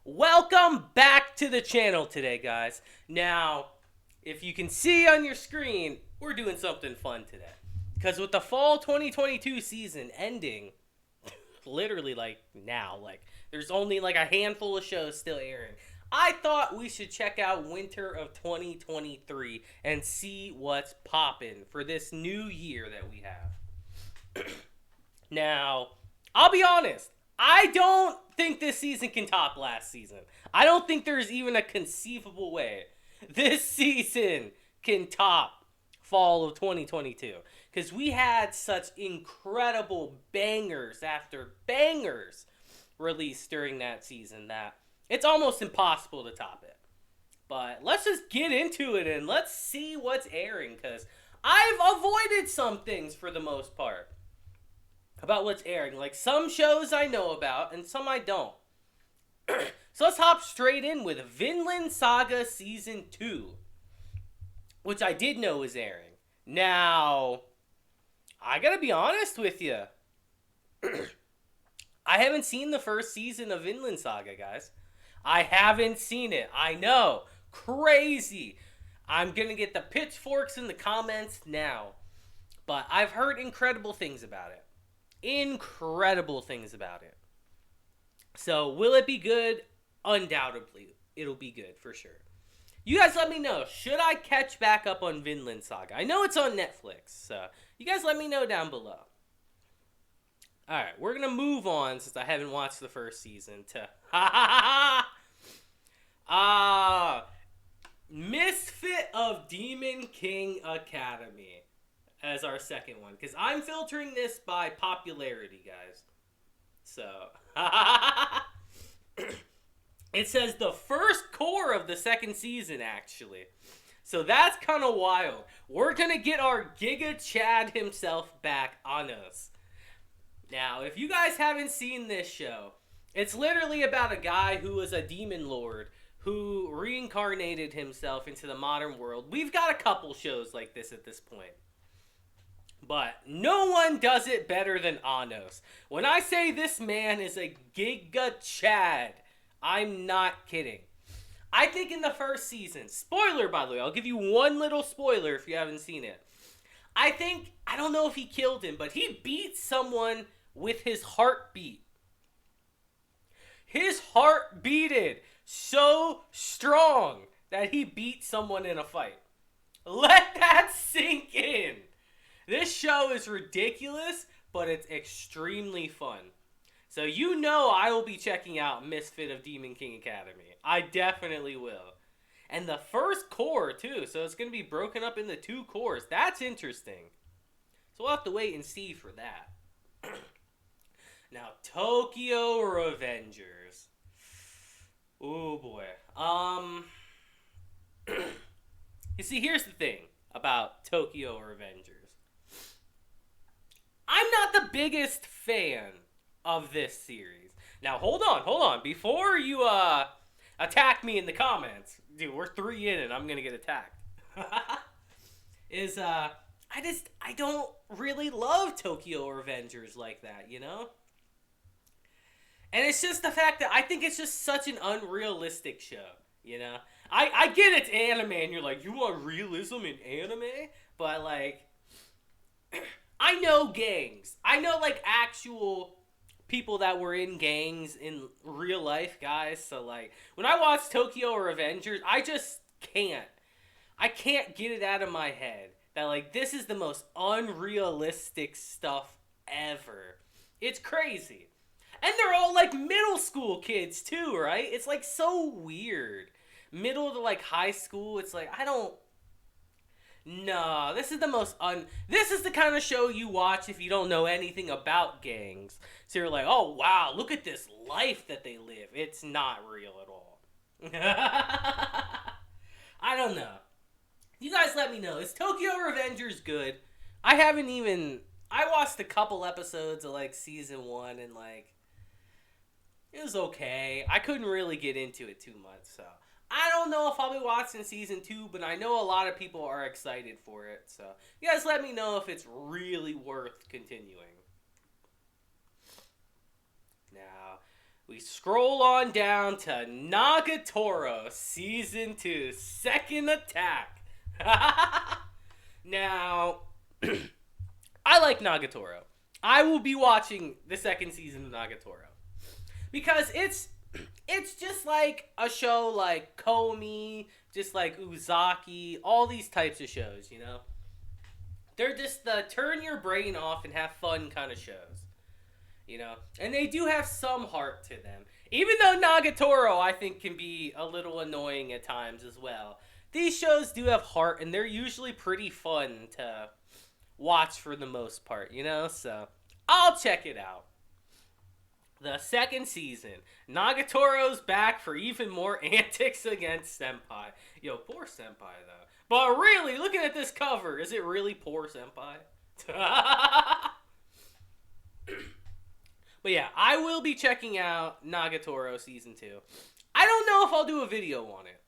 Welcome back to the channel today, guys. Now, if you can see on your screen, we're doing something fun today. Because with the fall 2022 season ending, literally like now, there's only like a handful of shows still airing. I thought we should check out winter of 2023 and see what's poppin' for this new year that we have. Now, I'll be honest. I don't think this season can top last season. I don't think there's even a conceivable way this season can top fall of 2022. Because we had such incredible bangers after bangers released during that season that it's almost impossible to top it. But let's just get into it and let's see what's airing. Because I've avoided some things for the most part about what's airing. Like, some shows I know about and some I don't. So let's hop straight in with Vinland Saga Season 2, which I did know was airing. Now, I gotta be honest with you. I haven't seen the first season of Vinland Saga, guys. I haven't seen it. I know. Crazy. I'm gonna get the pitchforks in the comments now. But I've heard incredible things about it. Incredible things about it. So, will it be good? Undoubtedly, it'll be good for sure. You guys let me know. Should I catch back up on Vinland Saga? I know it's on Netflix, so you guys let me know down below. Alright, we're going to move on, since I haven't watched the first season, to Misfit of Demon King Academy as our second one, because I'm filtering this by popularity, guys. So, it says the first core of the second season, actually. So that's kind of wild. We're going to get our Giga Chad himself back on us. Now, if you guys haven't seen this show, it's literally about a guy who was a demon lord who reincarnated himself into the modern world. We've got a couple shows like this at this point. But no one does it better than Anos. When I say this man is a Giga Chad, I'm not kidding. I think in the first season, spoiler by the way, I'll give you one little spoiler if you haven't seen it. I don't know if he killed him, but he beat someone with his heartbeat. His heart beated so strong that he beat someone in a fight. Let that sink in. This show is ridiculous, but it's extremely fun. So you know I will be checking out Misfit of Demon King Academy. I definitely will. And the first core, too. So it's going to be broken up into 2 cores. That's interesting. So we'll have to wait and see for that. Now, Tokyo Revengers. Oh, boy. You see, here's the thing about Tokyo Revengers. I'm not the biggest fan of this series. Now, hold on. Before you attack me in the comments, dude, we're 3 in and I'm gonna get attacked. I don't really love Tokyo Revengers like that, you know? And it's just the fact that I think it's just such an unrealistic show, you know? I get it's anime and you're like, you want realism in anime? But like, I know gangs. I know like actual people that were in gangs in real life, guys. So like, when I watch Tokyo Revengers, I just can't. I can't get it out of my head that like, this is the most unrealistic stuff ever. It's crazy. And they're all like middle school kids too, right? It's like so weird. Middle to like high school, it's like, no, this is this is the kind of show you watch if you don't know anything about gangs. So you're like, oh wow, look at this life that they live. It's not real at all. I don't know. You guys let me know. Is Tokyo Revengers good? I watched a couple episodes of like season 1 and like, it was okay. I couldn't really get into it too much, so I don't know if I'll be watching season 2, but I know a lot of people are excited for it. So you guys let me know if it's really worth continuing. Now, we scroll on down to Nagatoro Season 2 Second Attack. Now, I like Nagatoro. I will be watching the second season of Nagatoro because it's just like a show like Komi, just like Uzaki, all these types of shows, you know? They're just the turn your brain off and have fun kind of shows, you know? And they do have some heart to them. Even though Nagatoro, I think, can be a little annoying at times as well. These shows do have heart, and they're usually pretty fun to watch for the most part, you know? So, I'll check it out. The second season, Nagatoro's back for even more antics against Senpai. Yo, poor Senpai, though. But really, looking at this cover, is it really poor Senpai? But yeah, I will be checking out Nagatoro Season 2. I don't know if I'll do a video on it.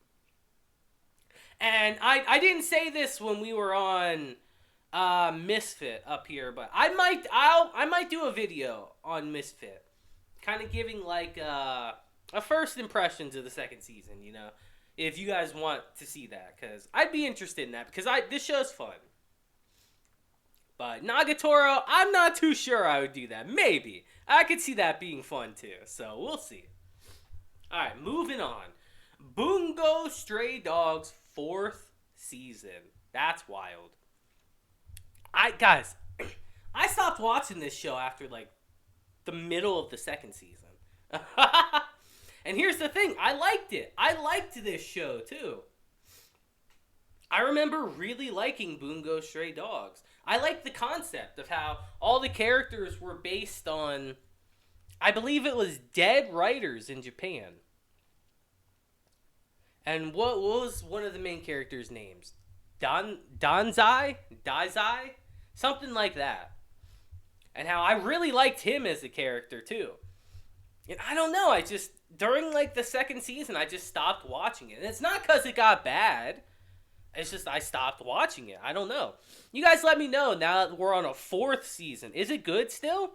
And I didn't say this when we were on Misfit up here, but I might do a video on Misfit. Kind of giving like a first impressions of the second season, you know, if you guys want to see that, because I'd be interested in that, because this show's fun. But Nagatoro, I'm not too sure I would do that. Maybe I could see that being fun too, so we'll see. All right, moving on. Bungo Stray Dogs 4th season. That's wild. Guys, I stopped watching this show after like the middle of the second season. And here's the thing, I liked it. I liked this show too. I remember really liking Bungo Stray Dogs. I liked the concept of how all the characters were based on, I believe it was dead writers in Japan. And what was one of the main characters' names? Dazai? Something like that. And how I really liked him as a character too. And I don't know, I just, during like the second season, I just stopped watching it. And it's not because it got bad. It's just I stopped watching it. I don't know. You guys let me know now that we're on a 4th season. Is it good still?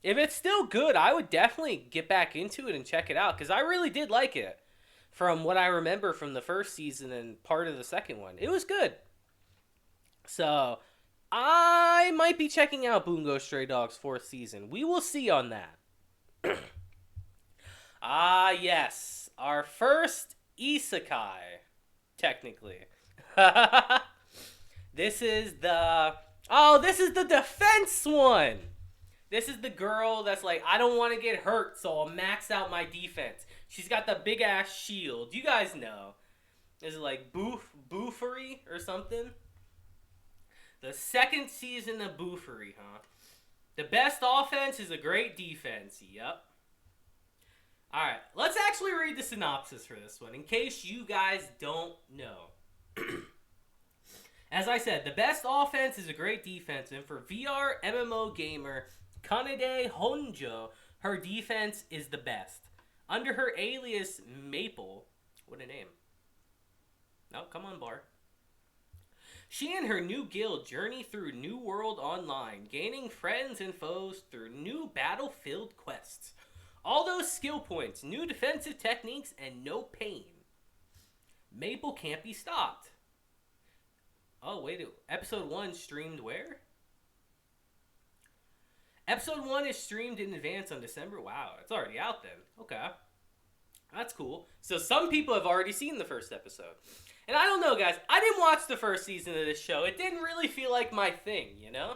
If it's still good, I would definitely get back into it and check it out, because I really did like it. From what I remember from the first season and part of the second one. It was good. So, I might be checking out Bungo Stray Dogs 4th season. We will see on that. Yes. Our first isekai, technically. This is the defense one. This is the girl that's like, I don't want to get hurt, so I'll max out my defense. She's got the big ass shield. You guys know. Is it like Boofery or something? The second season of Boofery, huh? The best offense is a great defense. Yep. Alright, let's actually read the synopsis for this one, in case you guys don't know. As I said, the best offense is a great defense, and for VR MMO gamer Kanade Honjo, her defense is the best. Under her alias Maple, what a name. No, come on, Bar. She and her new guild journey through New World Online, gaining friends and foes through new battle-filled quests. All those skill points, new defensive techniques, and no pain. Maple can't be stopped. Oh, wait. Episode 1 streamed where? Episode 1 is streamed in advance on December. Wow, it's already out then. Okay. That's cool. So some people have already seen the first episode. And I don't know, guys. I didn't watch the first season of this show. It didn't really feel like my thing, you know?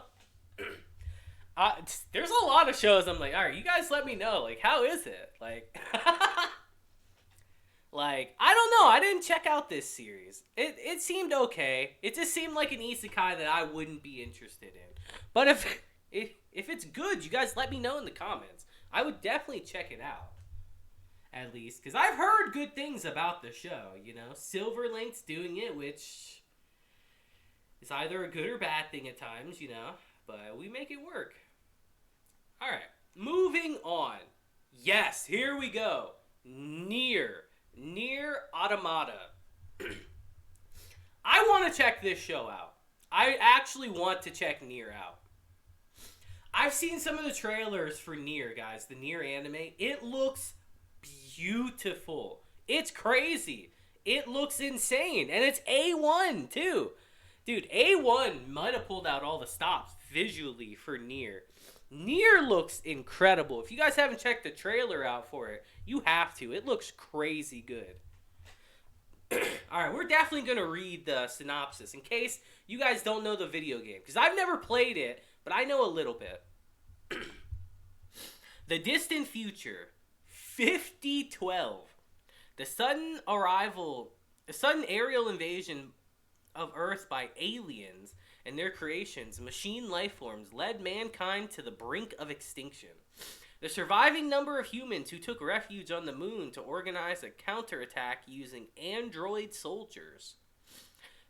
There's a lot of shows I'm like, all right, you guys let me know. Like, how is it? Like, like, I don't know. I didn't check out this series. It seemed okay. It just seemed like an isekai that I wouldn't be interested in. But if it's good, you guys let me know in the comments. I would definitely check it out. At least, because I've heard good things about the show, you know? Silverlink's doing it, which is either a good or bad thing at times, you know? But we make it work. Alright, moving on. Yes, here we go. Nier Automata. I want to check this show out. I actually want to check Nier out. I've seen some of the trailers for Nier, guys. The Nier anime. It looks beautiful. It's crazy. It looks insane. And it's A1 too. Dude, A1 might have pulled out all the stops visually for Nier. Nier looks incredible. If you guys haven't checked the trailer out for it, you have to. It looks crazy good. Alright, we're definitely going to read the synopsis in case you guys don't know the video game. Because I've never played it, but I know a little bit. The distant future, 5012. The sudden aerial invasion of Earth by aliens and their creations, machine life forms, led mankind to the brink of extinction. The surviving number of humans who took refuge on the moon to organize a counterattack using android soldiers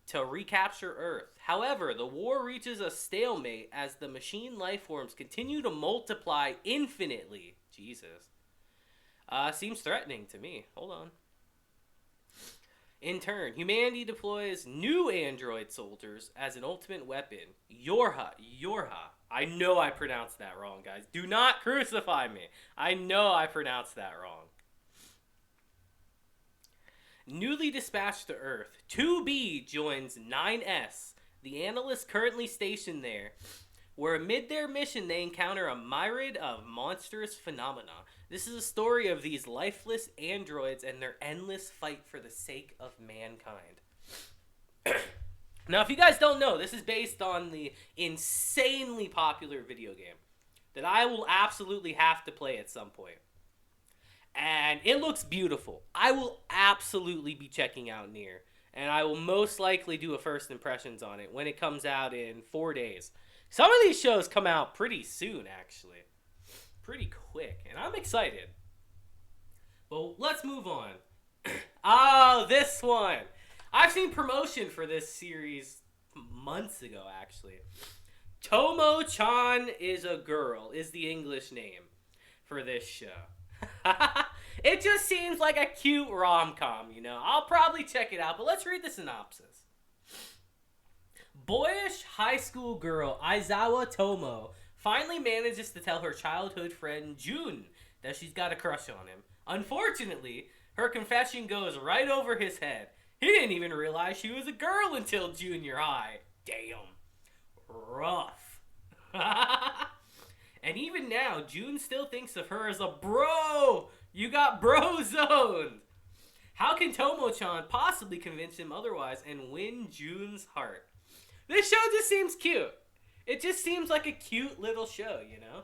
to recapture Earth. However, the war reaches a stalemate as the machine life forms continue to multiply infinitely. Jesus. Seems threatening to me. Hold on. In turn, humanity deploys new android soldiers as an ultimate weapon. Yorha. I know I pronounced that wrong, guys. Do not crucify me. I know I pronounced that wrong. Newly dispatched to Earth, 2B joins 9S, the analyst currently stationed there, where amid their mission they encounter a myriad of monstrous phenomena. This is a story of these lifeless androids and their endless fight for the sake of mankind. Now, if you guys don't know, this is based on the insanely popular video game that I will absolutely have to play at some point. And it looks beautiful. I will absolutely be checking out Nier. And I will most likely do a first impressions on it when it comes out in 4 days. Some of these shows come out pretty soon, actually. Pretty quick. And I'm excited. But let's move on. Oh, this one. I've seen promotion for this series months ago, actually. Tomo-Chan is a girl, is the English name for this show. It just seems like a cute rom-com, you know. I'll probably check it out, but let's read the synopsis. Boyish high school girl Aizawa Tomo finally manages to tell her childhood friend Jun that she's got a crush on him. Unfortunately, her confession goes right over his head. He didn't even realize she was a girl until junior high. Damn. Rough. And even now, June still thinks of her as a bro. You got bro zoned. How can Tomo-Chan possibly convince him otherwise and win June's heart? This show just seems cute. It just seems like a cute little show, you know?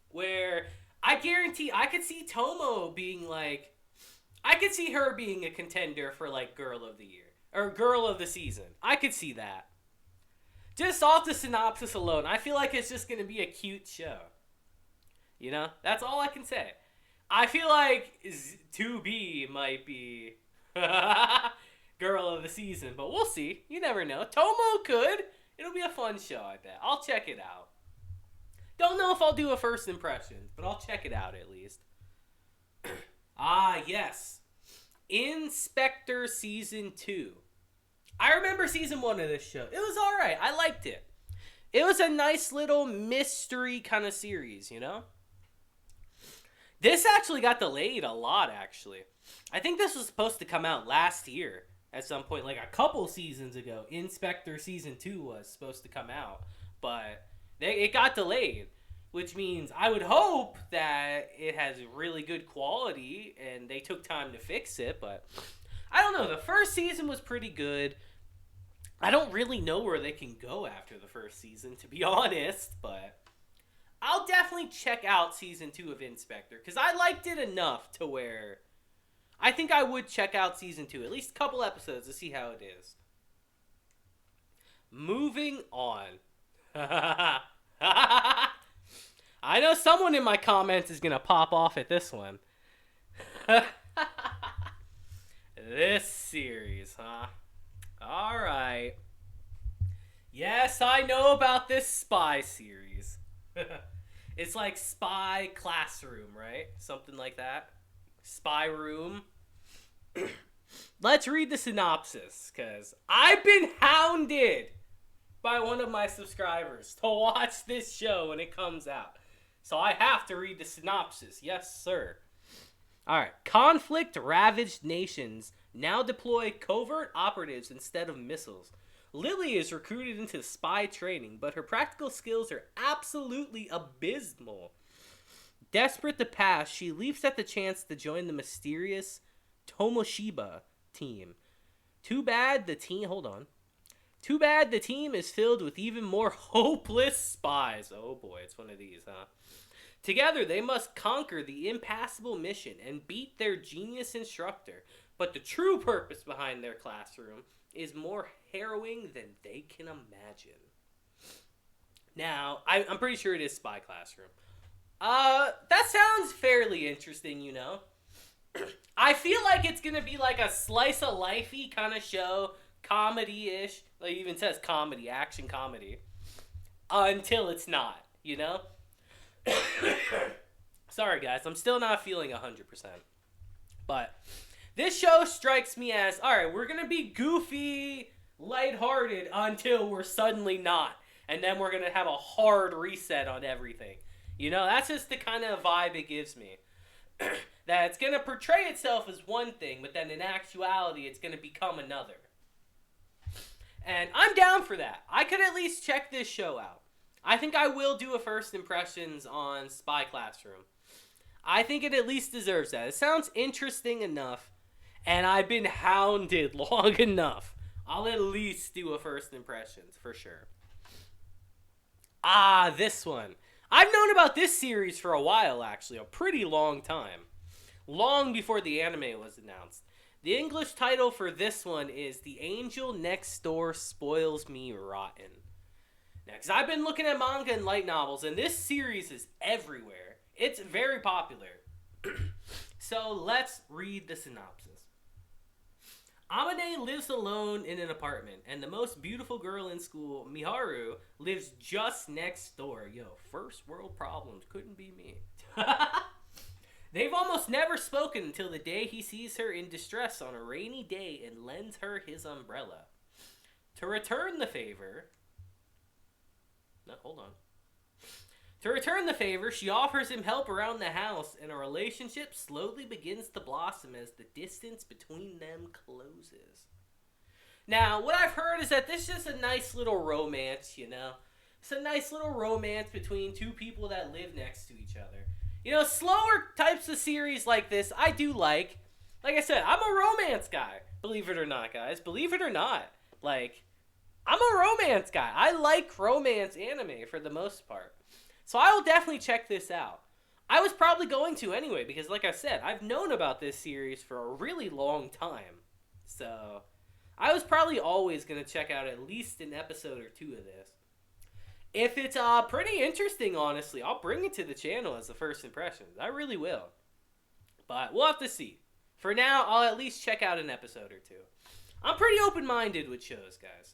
Where I guarantee I could see Tomo being like, I could see her being a contender for like Girl of the Year. Or Girl of the Season. I could see that. Just off the synopsis alone, I feel like it's just going to be a cute show. You know? That's all I can say. I feel like 2B might be Girl of the Season, but we'll see. You never know. Tomo could. It'll be a fun show, I bet. I'll check it out. Don't know if I'll do a first impression, but I'll check it out at least. Ah, yes. Inspector Season 2. I remember Season 1 of this show. It was alright. I liked it. It was a nice little mystery kind of series, you know? This actually got delayed a lot, actually. I think this was supposed to come out last year at some point, like a couple seasons ago. Inspector Season 2 was supposed to come out, but it got delayed, which means I would hope that it has really good quality and they took time to fix it, but I don't know. The first season was pretty good. I don't really know where they can go after the first season, to be honest, but I'll definitely check out Season 2 of Inspector, because I liked it enough to where I think I would check out Season 2, at least a couple episodes to see how it is. Moving on. I know someone in my comments is going to pop off at this one. This series, huh? Alright. Yes, I know about this spy series. It's like Spy Classroom, right? Something like that. Spy Room. Let's read the synopsis, because I've been hounded by one of my subscribers to watch this show when it comes out. So I have to read the synopsis. Yes, sir. All right. Conflict-ravaged nations now deploy covert operatives instead of missiles. Lily is recruited into spy training, but her practical skills are absolutely abysmal. Desperate to pass, she leaps at the chance to join the mysterious Tomoshiba team. Too bad the team. Hold on. Too bad the team is filled with even more hopeless spies. Oh boy, it's one of these, huh? Together, they must conquer the impassable mission and beat their genius instructor. But the true purpose behind their classroom is more harrowing than they can imagine. Now, I'm pretty sure it is Spy Classroom. That sounds fairly interesting, you know. I feel like it's gonna be like a slice of lifey kind of show, comedy-ish. Like it even says comedy, action comedy. Until it's not, you know. Sorry, guys, I'm still not feeling 100%. But this show strikes me as, all right, we're gonna be goofy, lighthearted until we're suddenly not, and then we're gonna have a hard reset on everything. You know, that's just the kind of vibe it gives me. That it's gonna portray itself as one thing, but then in actuality, it's gonna become another. And I'm down for that. I could at least check this show out. I think I will do a first impressions on Spy Classroom. I think it at least deserves that. It sounds interesting enough, and I've been hounded long enough. I'll at least do a first impressions, for sure. This one. I've known about this series for a while, actually. A pretty long time. Long before the anime was announced. The English title for this one is The Angel Next Door Spoils Me Rotten. Now, because I've been looking at manga and light novels, and this series is everywhere. It's very popular. So let's read the synopsis. Amane lives alone in an apartment, and the most beautiful girl in school, Miharu, lives just next door. Yo, first world problems, couldn't be me. They've almost never spoken until the day he sees her in distress on a rainy day and lends her his umbrella. To return the favor... No, hold on. To return the favor, she offers him help around the house, and a relationship slowly begins to blossom as the distance between them closes. Now, what I've heard is that this is just a nice little romance, you know? It's a nice little romance between two people that live next to each other. You know, slower types of series like this, I do like. Like I said, I'm a romance guy. Believe it or not, guys. Believe it or not. Like, I'm a romance guy. I like romance anime for the most part. So I will definitely check this out. I was probably going to anyway, because like I said, I've known about this series for a really long time. So I was probably always going to check out at least an episode or two of this. If it's pretty interesting, honestly, I'll bring it to the channel as the first impressions. I really will. But we'll have to see. For now, I'll at least check out an episode or two. I'm pretty open-minded with shows, guys.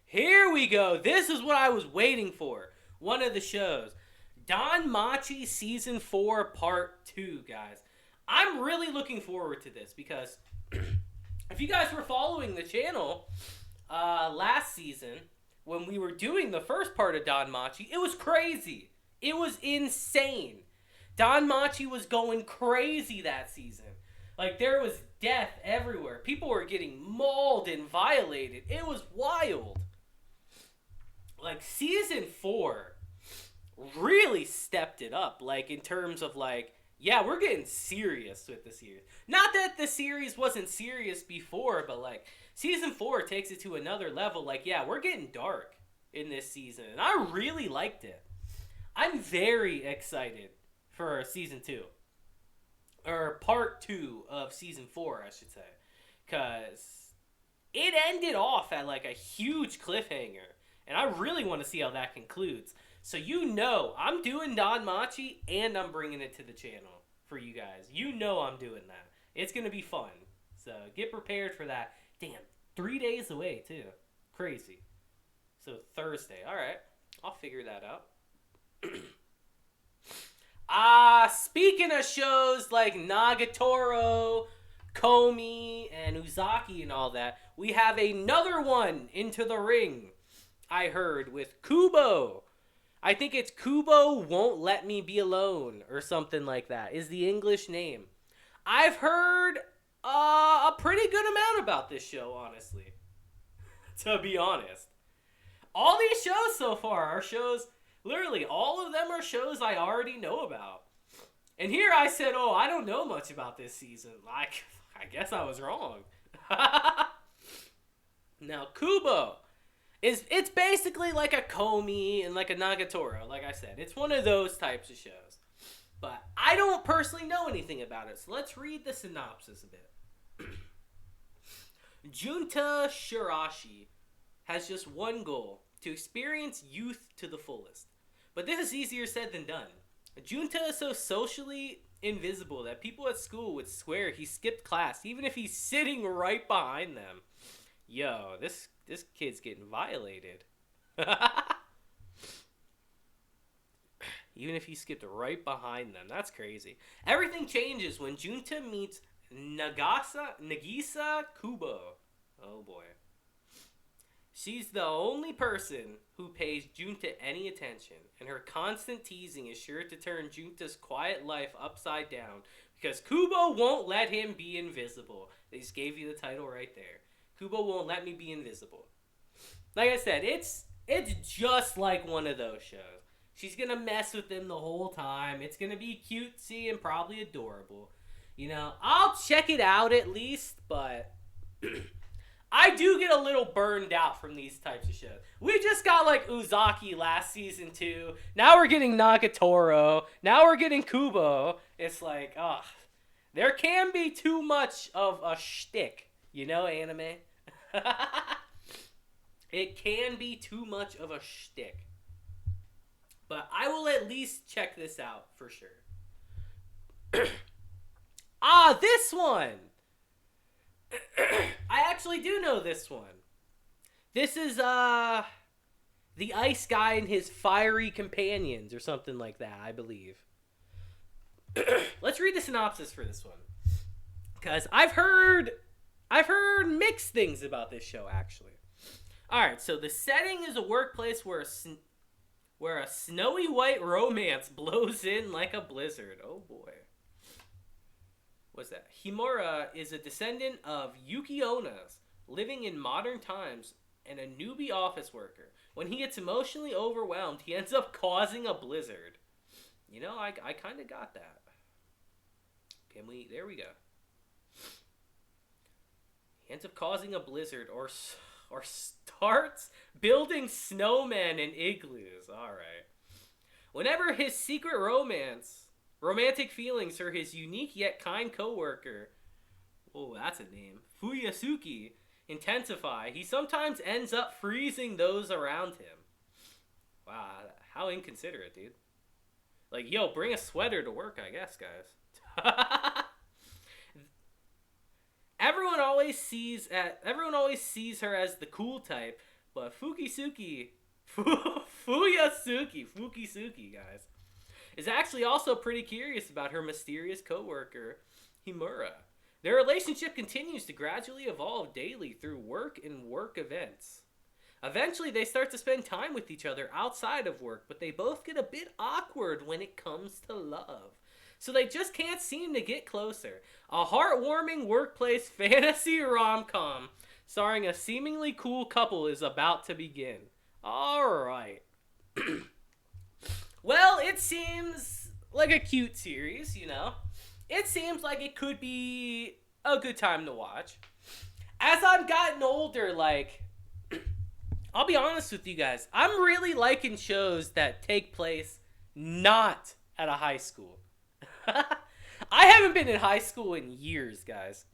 Here we go. This is what I was waiting for. One of the shows. Danmachi Season 4 Part 2, guys. I'm really looking forward to this because if you guys were following the channel last season, when we were doing the first part of Danmachi, it was crazy. It was insane. Danmachi was going crazy that season. Like, there was death everywhere. People were getting mauled and violated. It was wild. Like, Season 4 really stepped it up. Like, in terms of, like, yeah, we're getting serious with the series. Not that the series wasn't serious before, but, like, Season 4 takes it to another level. Like, yeah, we're getting dark in this season. And I really liked it. I'm very excited for Season 2. Or Part 2 of Season 4, I should say. Because it ended off at, like, a huge cliffhanger. And I really want to see how that concludes. So you know, I'm doing Danmachi and I'm bringing it to the channel for you guys. You know I'm doing that. It's going to be fun. So get prepared for that. Damn, 3 days away too. Crazy. So Thursday. All right. I'll figure that out. Speaking of shows like Nagatoro, Komi, and Uzaki and all that, we have another one, Into the Ring, I heard, with Kubo. I think it's Kubo Won't Let Me Be Alone or something like that is the English name. I've heard a pretty good amount about this show, honestly. To be honest. All these shows so far are shows, literally, all of them are shows I already know about. And here I said, oh, I don't know much about this season. Like, I guess I was wrong. Now, Kubo it's basically like a Komi and like a Nagatoro, like I said. It's one of those types of shows. But I don't personally know anything about it, so let's read the synopsis a bit. Junta Shirashi has just one goal, to experience youth to the fullest. But this is easier said than done. Junta is so socially invisible that people at school would swear he skipped class, even if he's sitting right behind them. Yo, this kid's getting violated. Even if he skipped right behind them. That's crazy. Everything changes when Junta meets Nagisa Kubo. Oh boy. She's the only person who pays Junta any attention, and her constant teasing is sure to turn Junta's quiet life upside down, because Kubo won't let him be invisible. They just gave you the title right there. Kubo won't let me be invisible. Like I said, it's just like one of those shows. She's gonna mess with him the whole time. It's gonna be cutesy and probably adorable. You know, I'll check it out at least, but I do get a little burned out from these types of shows. We just got like Uzaki last season 2. Now we're getting Nagatoro. Now we're getting Kubo. It's like, ugh. There can be too much of a shtick, you know, anime? It can be too much of a shtick. But I will at least check this out for sure. This one! I actually do know this one. This is, the ice guy and his fiery companions, or something like that, I believe. Let's read the synopsis for this one. Because I've heard mixed things about this show, actually. Alright, so the setting is a workplace where a snowy white romance blows in like a blizzard. Oh boy. What's that? Himura is a descendant of Yuki Ona's, living in modern times, and a newbie office worker. When he gets emotionally overwhelmed, he ends up causing a blizzard. You know, I kind of got that. There we go. He ends up causing a blizzard or starts building snowmen and igloos. Alright. Whenever his secret romantic feelings for his unique yet kind coworker, oh, that's a name, Fuyasuki, intensify, he sometimes ends up freezing those around him. Wow, how inconsiderate, dude. Like, yo, bring a sweater to work, I guess, guys. Everyone always sees her as the cool type, but Fukisuki, guys, is actually also pretty curious about her mysterious coworker, Himura. Their relationship continues to gradually evolve daily through work and work events. Eventually, they start to spend time with each other outside of work, but they both get a bit awkward when it comes to love. So they just can't seem to get closer. A heartwarming workplace fantasy rom-com starring a seemingly cool couple is about to begin. Alright. Well, it seems like a cute series, you know? It seems like it could be a good time to watch. As I've gotten older, like, I'll be honest with you guys, I'm really liking shows that take place not at a high school. I haven't been in high school in years, guys.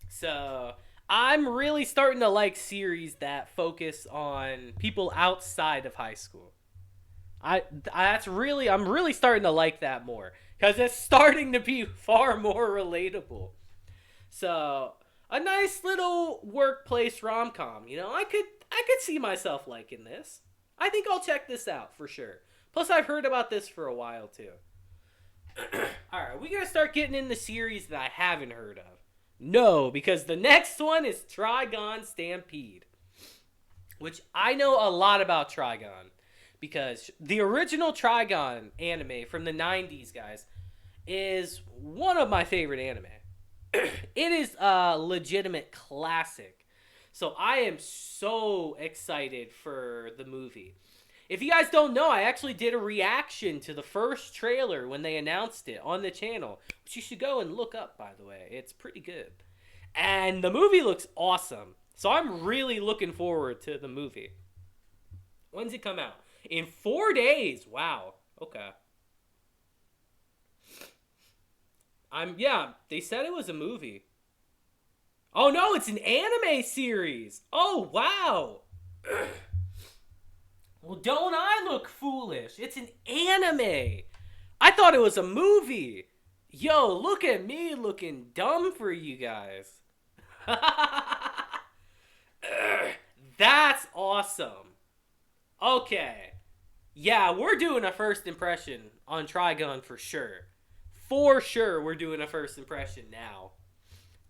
So, I'm really starting to like series that focus on people outside of high school. I'm really starting to like that more, because it's starting to be far more relatable. So, a nice little workplace rom-com, you know, I could see myself liking this. I think I'll check this out for sure. Plus, I've heard about this for a while too. Alright, we gotta start getting in the series that I haven't heard of. No, because the next one is Trigon Stampede, which I know a lot about Trigon. because the original Trigon anime from the 90s, guys, is one of my favorite anime. It is a legitimate classic. So I am so excited for the movie. If you guys don't know, I actually did a reaction to the first trailer when they announced it on the channel, which you should go and look up, by the way. It's pretty good. And the movie looks awesome. So I'm really looking forward to the movie. When's it come out? In 4 days. Wow. Okay. They said it was a movie. Oh no, it's an anime series. Oh wow. Well, don't I look foolish? It's an anime. I thought it was a movie. Yo, look at me looking dumb for you guys. That's awesome. Okay. Yeah, we're doing a first impression on Trigun for sure. For sure, we're doing a first impression now.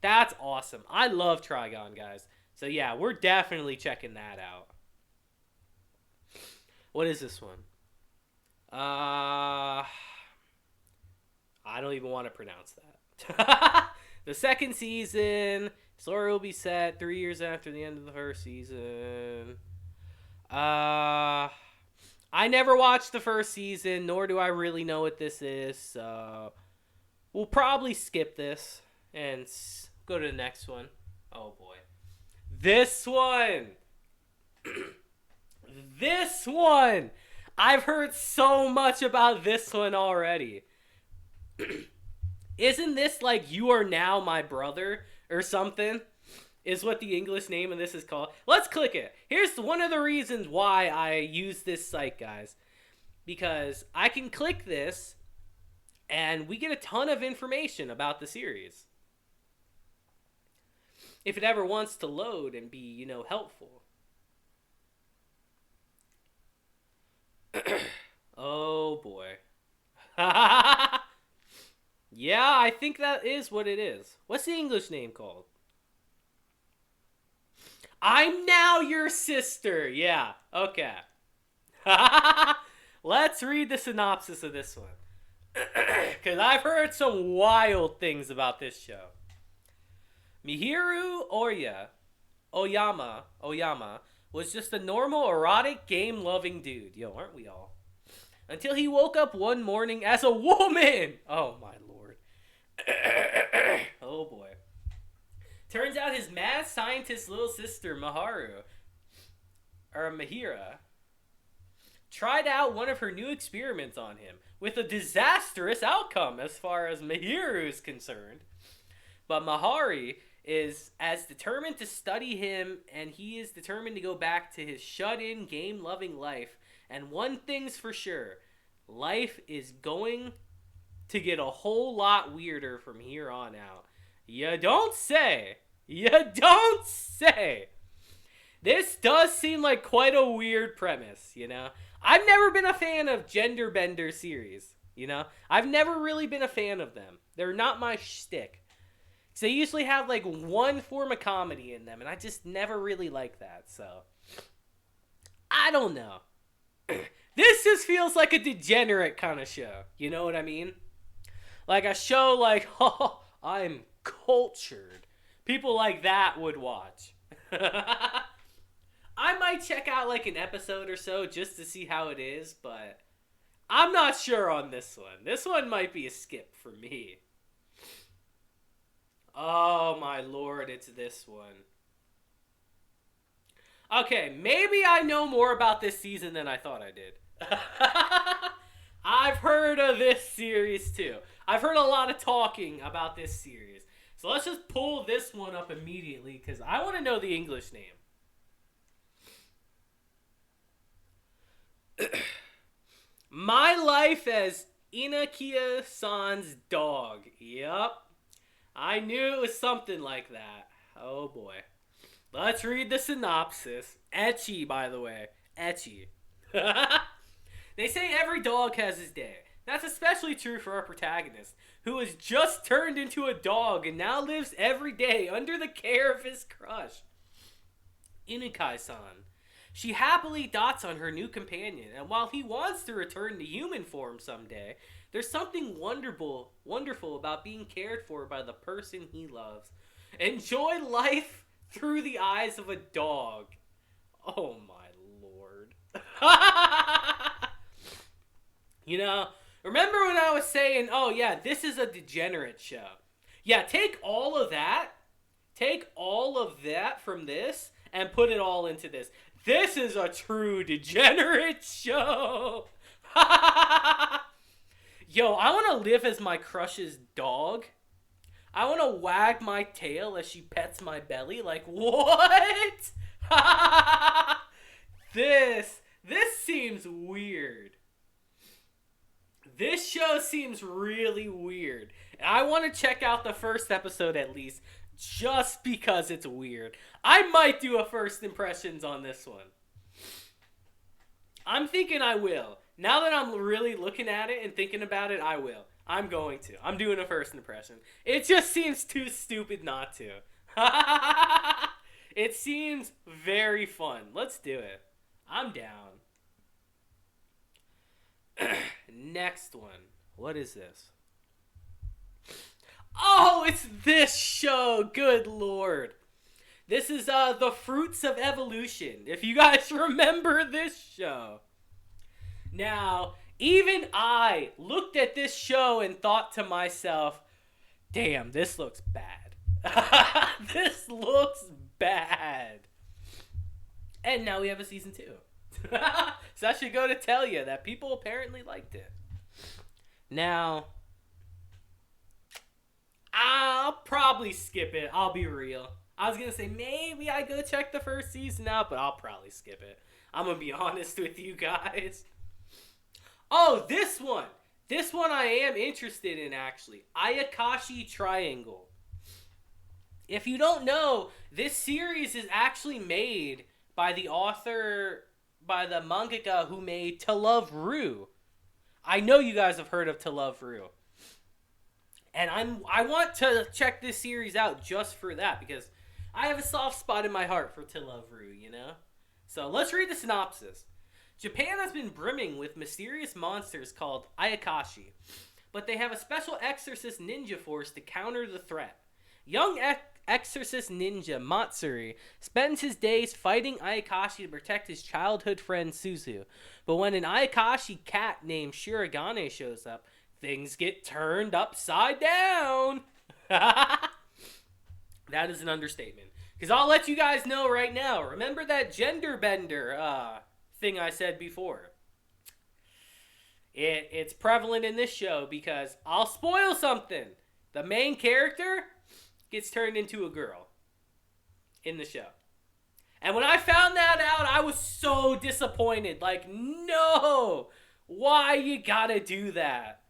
That's awesome. I love Trigon, guys. So yeah, we're definitely checking that out. What is this one? I don't even want to pronounce that. The second season. Story will be set 3 years after the end of the first season. I never watched the first season, nor do I really know what this is, so we'll probably skip this and go to the next one. Oh boy. This one! This one! I've heard so much about this one already. Isn't this like You Are Now My Brother or something? Is what the English name of this is called. Let's click it. Here's one of the reasons why I use this site, guys. Because I can click this and we get a ton of information about the series. If it ever wants to load and be, helpful. Oh boy. Yeah, I think that is what it is. What's the English name called? I'm Now Your Sister. Yeah, okay. Let's read the synopsis of this one. Because I've heard some wild things about this show. Mihiru Oyama was just a normal, erotic, game-loving dude. Yo, aren't we all? Until he woke up one morning as a woman. Oh, my lord. Oh, boy. Turns out his mad scientist little sister, Mahira, tried out one of her new experiments on him with a disastrous outcome as far as Mihiru is concerned. But Mahari is as determined to study him, and he is determined to go back to his shut-in, game-loving life. And one thing's for sure, life is going to get a whole lot weirder from here on out. You don't say. You don't say. This does seem like quite a weird premise, I've never been a fan of gender bender series, I've never really been a fan of them. They're not my shtick. So they usually have like one form of comedy in them, and I just never really like that, so I don't know. This just feels like a degenerate kind of show, you know what I mean? Like a show like, oh, I'm cultured. People like that would watch. I might check out like an episode or so just to see how it is, but I'm not sure on this one. This one might be a skip for me. Oh my lord, it's this one. Okay, maybe I know more about this season than I thought I did. I've heard of this series too. I've heard a lot of talking about this series. So let's just pull this one up immediately because I want to know the English name. My Life as Inakiya-san's Dog. Yup. I knew it was something like that. Oh boy. Let's read the synopsis. Ecchi, by the way. Ecchi. They say every dog has his day. That's especially true for our protagonist, who has just turned into a dog and now lives every day under the care of his crush, Inakai-san. She happily dots on her new companion, and while he wants to return to human form someday, there's something wonderful about being cared for by the person he loves. Enjoy life through the eyes of a dog. Oh my lord. You know, remember when I was saying, oh yeah, this is a degenerate show. Yeah, take all of that from this and put it all into this. This is a true degenerate show. Yo, I want to live as my crush's dog. I want to wag my tail as she pets my belly. Like, what? This seems weird. This show seems really weird. I want to check out the first episode at least, just because it's weird. I might do a first impressions on this one. I'm thinking I will. Now that I'm really looking at it and thinking about it, I will. I'm going to. I'm doing a first impression. It just seems too stupid not to. It seems very fun. Let's do it. I'm down. Next one. What is this? Oh, it's this show. Good lord. This is The Fruits of Evolution. If you guys remember this show. Now, even I looked at this show and thought to myself, damn, this looks bad. This looks bad. And now we have a season 2. So that should go to tell you that people apparently liked it. Now, I'll probably skip it. I'll be real. I was going to say maybe I go check the first season out, but I'll probably skip it. I'm going to be honest with you guys. Oh, this one. This one I am interested in, actually. Ayakashi Triangle. If you don't know, this series is actually made by the author, by the mangaka who made To Love Ru. I know you guys have heard of To Love Ru. And I want to check this series out just for that, because I have a soft spot in my heart for To Love Ru, you know? So let's read the synopsis. Japan has been brimming with mysterious monsters called Ayakashi, but they have a special exorcist ninja force to counter the threat. Young exorcist ninja Matsuri spends his days fighting Ayakashi to protect his childhood friend Suzu, but when an Ayakashi cat named Shirogane shows up, things get turned upside down. That is an understatement. Because I'll let you guys know right now. Remember that gender bender thing I said before? It's prevalent in this show because I'll spoil something. The main character gets turned into a girl in the show. And when I found that out, I was so disappointed. Like, no! Why you gotta do that?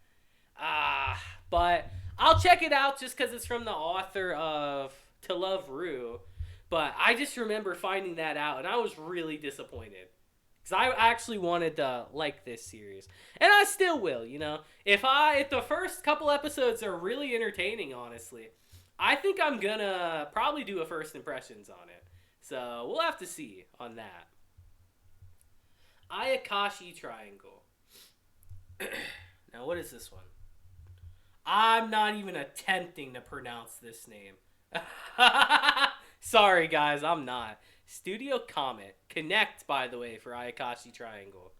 But I'll check it out just because it's from the author of To Love Ru. But I just remember finding that out, and I was really disappointed. Because I actually wanted to like this series. And I still will, you know. If the first couple episodes are really entertaining, honestly, I think I'm gonna probably do a first impressions on it. So we'll have to see on that. Ayakashi Triangle. Now, what is this one? I'm not even attempting to pronounce this name. Sorry, guys, I'm not. Studio Comet. Connect, by the way, for Ayakashi Triangle.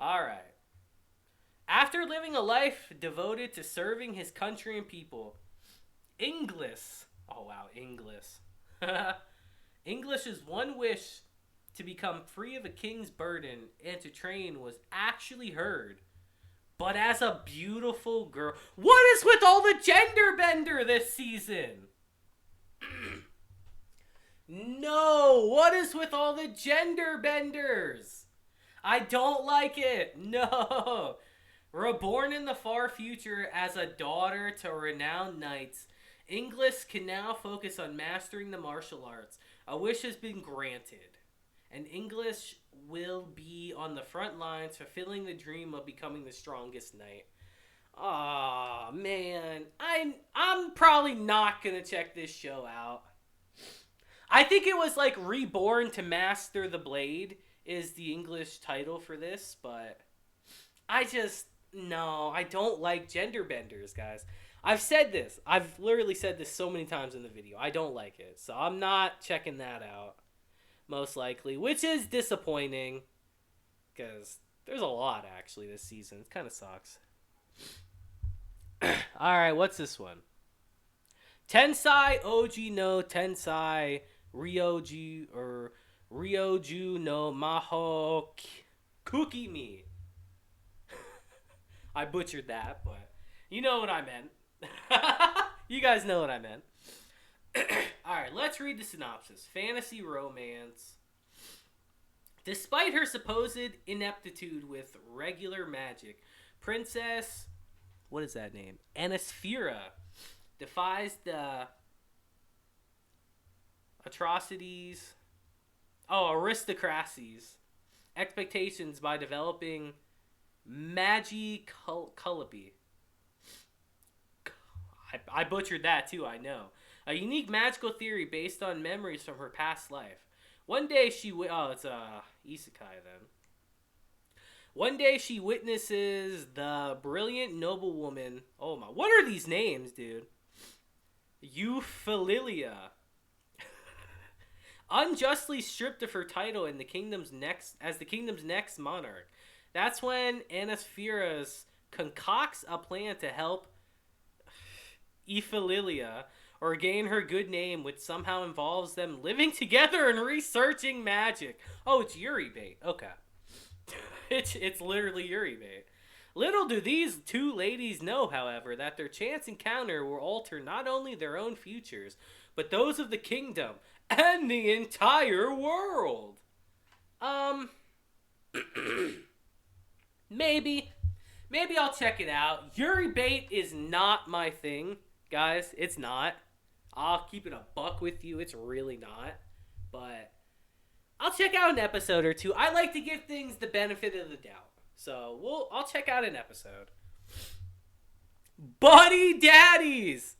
Alright. After living a life devoted to serving his country and people, Inglis. Oh, wow, Inglis. Inglis's one wish to become free of a king's burden and to train was actually heard. But as a beautiful girl... What is with all the gender bender this season? No! What is with all the gender benders? I don't like it. No! Reborn in the far future as a daughter to renowned knights, Inglis can now focus on mastering the martial arts. A wish has been granted. And English will be on the front lines fulfilling the dream of becoming the strongest knight. Aw, man. I'm probably not going to check this show out. I think it was like Reborn to Master the Blade is the English title for this, but I just no, I don't like gender benders, guys. I've said this. I've literally said this so many times in the video. I don't like it. So I'm not checking that out most likely, which is disappointing cuz there's a lot actually this season. It kind of sucks. All right, what's this one? Tensai Oji no Tensai Ryoju or Ryoju no Maho Kukimi. I butchered that, but you know what I meant. You guys know what I meant. Alright, let's read the synopsis. Fantasy romance. Despite her supposed ineptitude with regular magic, Princess, what is that name? Anisphera defies the aristocracies expectations by developing Magi-Cullaby. I butchered that too, I know. A unique magical theory based on memories from her past life. One day she it's a isekai then. One day she witnesses the brilliant noblewoman. Oh my, what are these names, dude? Euphililia. Unjustly stripped of her title in the kingdom's next monarch. That's when Anisphera's concocts a plan to help Euphililia or gain her good name, which somehow involves them living together and researching magic. Oh, it's Yuri bait. Okay. It's literally Yuri bait. Little do these two ladies know, however, that their chance encounter will alter not only their own futures, but those of the kingdom and the entire world. Maybe I'll check it out. Yuri bait is not my thing, guys. It's not. I'll keep it a buck with you. It's really not. But I'll check out an episode or two. I like to give things the benefit of the doubt. So I'll check out an episode. Buddy Daddies!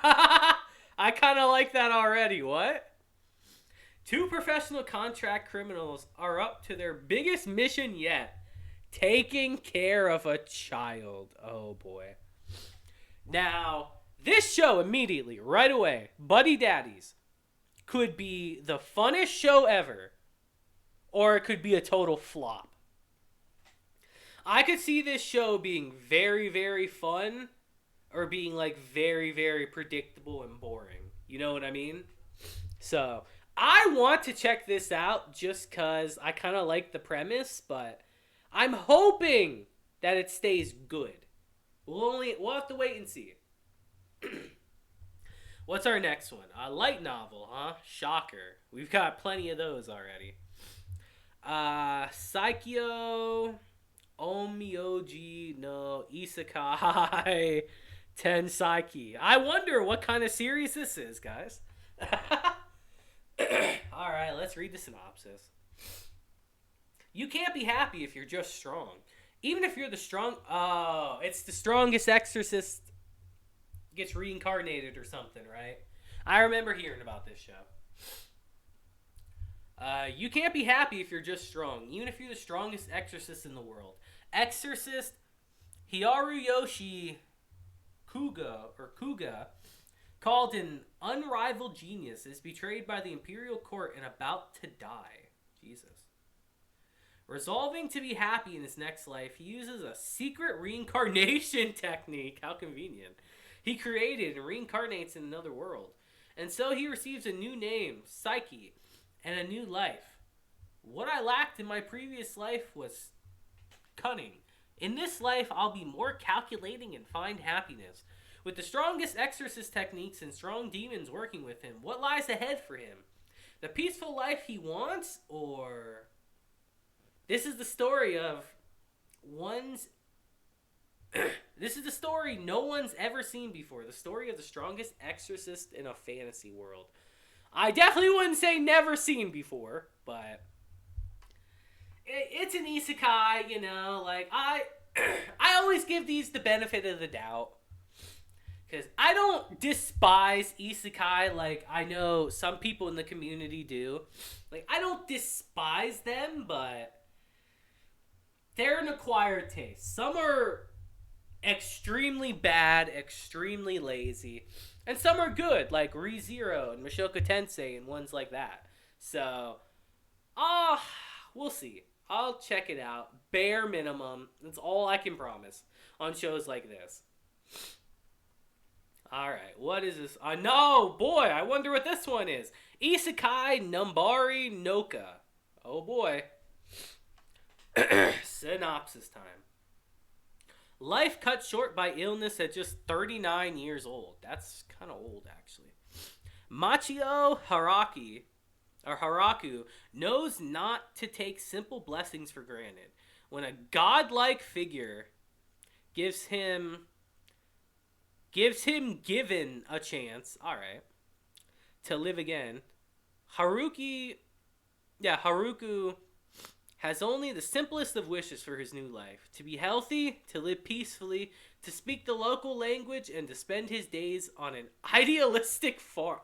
I kind of like that already. What? Two professional contract criminals are up to their biggest mission yet. Taking care of a child. Oh boy. Now, this show immediately, right away, Buddy Daddies, could be the funnest show ever, or it could be a total flop. I could see this show being very, very fun, or being like very, very predictable and boring. You know what I mean? So, I want to check this out just because I kind of like the premise, but I'm hoping that it stays good. We'll have to wait and see. What's our next one? A light novel, huh? Shocker. We've got plenty of those already. Saikyo Omyoji no Isekai Tensaiki. I wonder what kind of series this is, guys. Alright, let's read the synopsis. You can't be happy if you're just strong. Even if you're the strong... Oh, it's the strongest exorcist gets reincarnated or something, right? I remember hearing about this show. You can't be happy if you're just strong, even if you're the strongest exorcist in the world. Exorcist Hiroyoshi Kuga, called an unrivaled genius, is betrayed by the imperial court and about to die. Jesus. Resolving to be happy in his next life, he uses a secret reincarnation technique. How convenient. He created and reincarnates in another world. And so he receives a new name, Psyche, and a new life. What I lacked in my previous life was cunning. In this life, I'll be more calculating and find happiness. With the strongest exorcist techniques and strong demons working with him, what lies ahead for him? The peaceful life he wants, or... This is the story of This is the story no one's ever seen before. The story of the strongest exorcist in a fantasy world. I definitely wouldn't say never seen before, but it's an isekai, you know. Like I always give these the benefit of the doubt Because I don't despise isekai like I know some people in the community do. Like, I don't despise them, but they're an acquired taste. Some are extremely bad, extremely lazy, and some are good, like ReZero and Mashoka Tensei and ones like that. So, ah, we'll see. I'll check it out. Bare minimum. That's all I can promise on shows like this. Alright, what is this? No, boy, I wonder what this one is. Isekai Numbari Noka. Oh boy. Synopsis time. Life cut short by illness at just 39 years old. That's kind of old, actually. Machio Haraku knows not to take simple blessings for granted. When a godlike figure gives him given a chance, all right, to live again, Haruku has only the simplest of wishes for his new life: to be healthy, to live peacefully, to speak the local language, and to spend his days on an idealistic farm.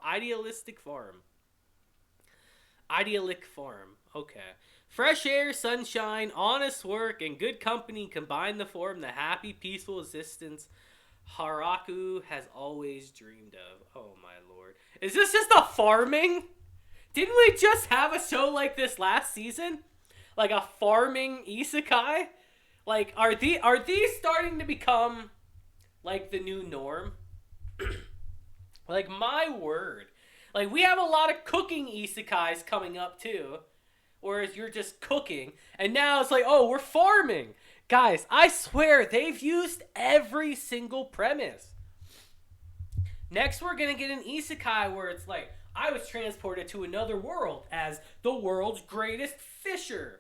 Okay. Fresh air, sunshine, honest work, and good company combine to form the happy, peaceful existence Haraku has always dreamed of. Oh my lord. Is this just a farming? Didn't we just have a show like this last season? Like a farming isekai? Like, are these starting to become like the new norm? Like, my word. Like, we have a lot of cooking isekais coming up too. Whereas you're just cooking. And now it's like, oh, we're farming. Guys, I swear they've used every single premise. Next, we're going to get an isekai where it's like, I was transported to another world as the world's greatest fisher.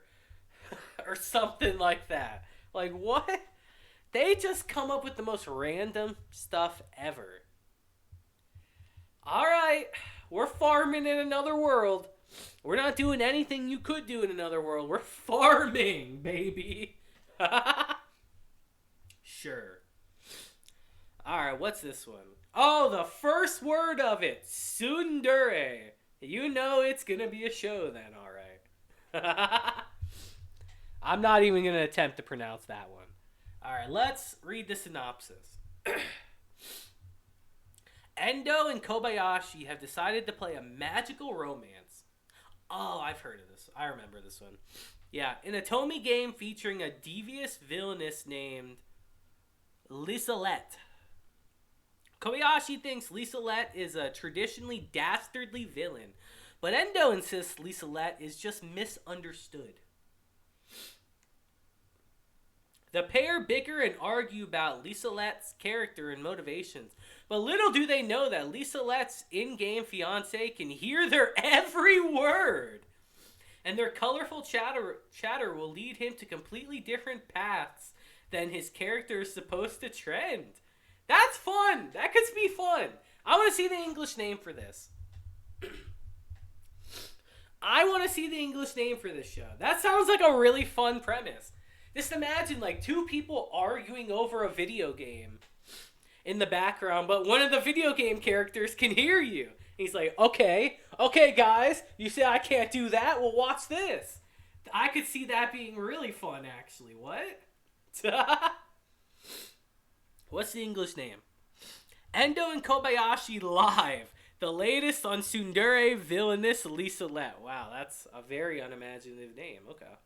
Or something like that. Like, what? They just come up with the most random stuff ever. Alright, we're farming in another world. We're not doing anything you could do in another world. We're farming, baby. Sure. Alright, what's this one? Oh, the first word of it. Tsundere. You know it's gonna be a show then, alright. I'm not even gonna attempt to pronounce that one. Alright, let's read the synopsis. Endo and Kobayashi have decided to play a magical romance. Oh, I've heard of this. I remember this one. Yeah, in a Tomy game featuring a devious villainess named Liselette. Kobayashi thinks Liselette is a traditionally dastardly villain, but Endo insists Liselette is just misunderstood. The pair bicker and argue about Liselette's character and motivations, but little do they know that Liselette's in-game fiancé can hear their every word, and their colorful chatter will lead him to completely different paths than his character is supposed to trend. That's fun! That could be fun! I want to see the English name for this. I want to see the English name for this show. That sounds like a really fun premise. Just imagine, like, two people arguing over a video game in the background, but one of the video game characters can hear you. He's like, okay, guys, you say I can't do that? Well, watch this. I could see that being really fun, actually. What? What's the English name? Endo and Kobayashi Live. The latest on Tsundere villainous Liselette. Wow, that's a very unimaginative name. Okay.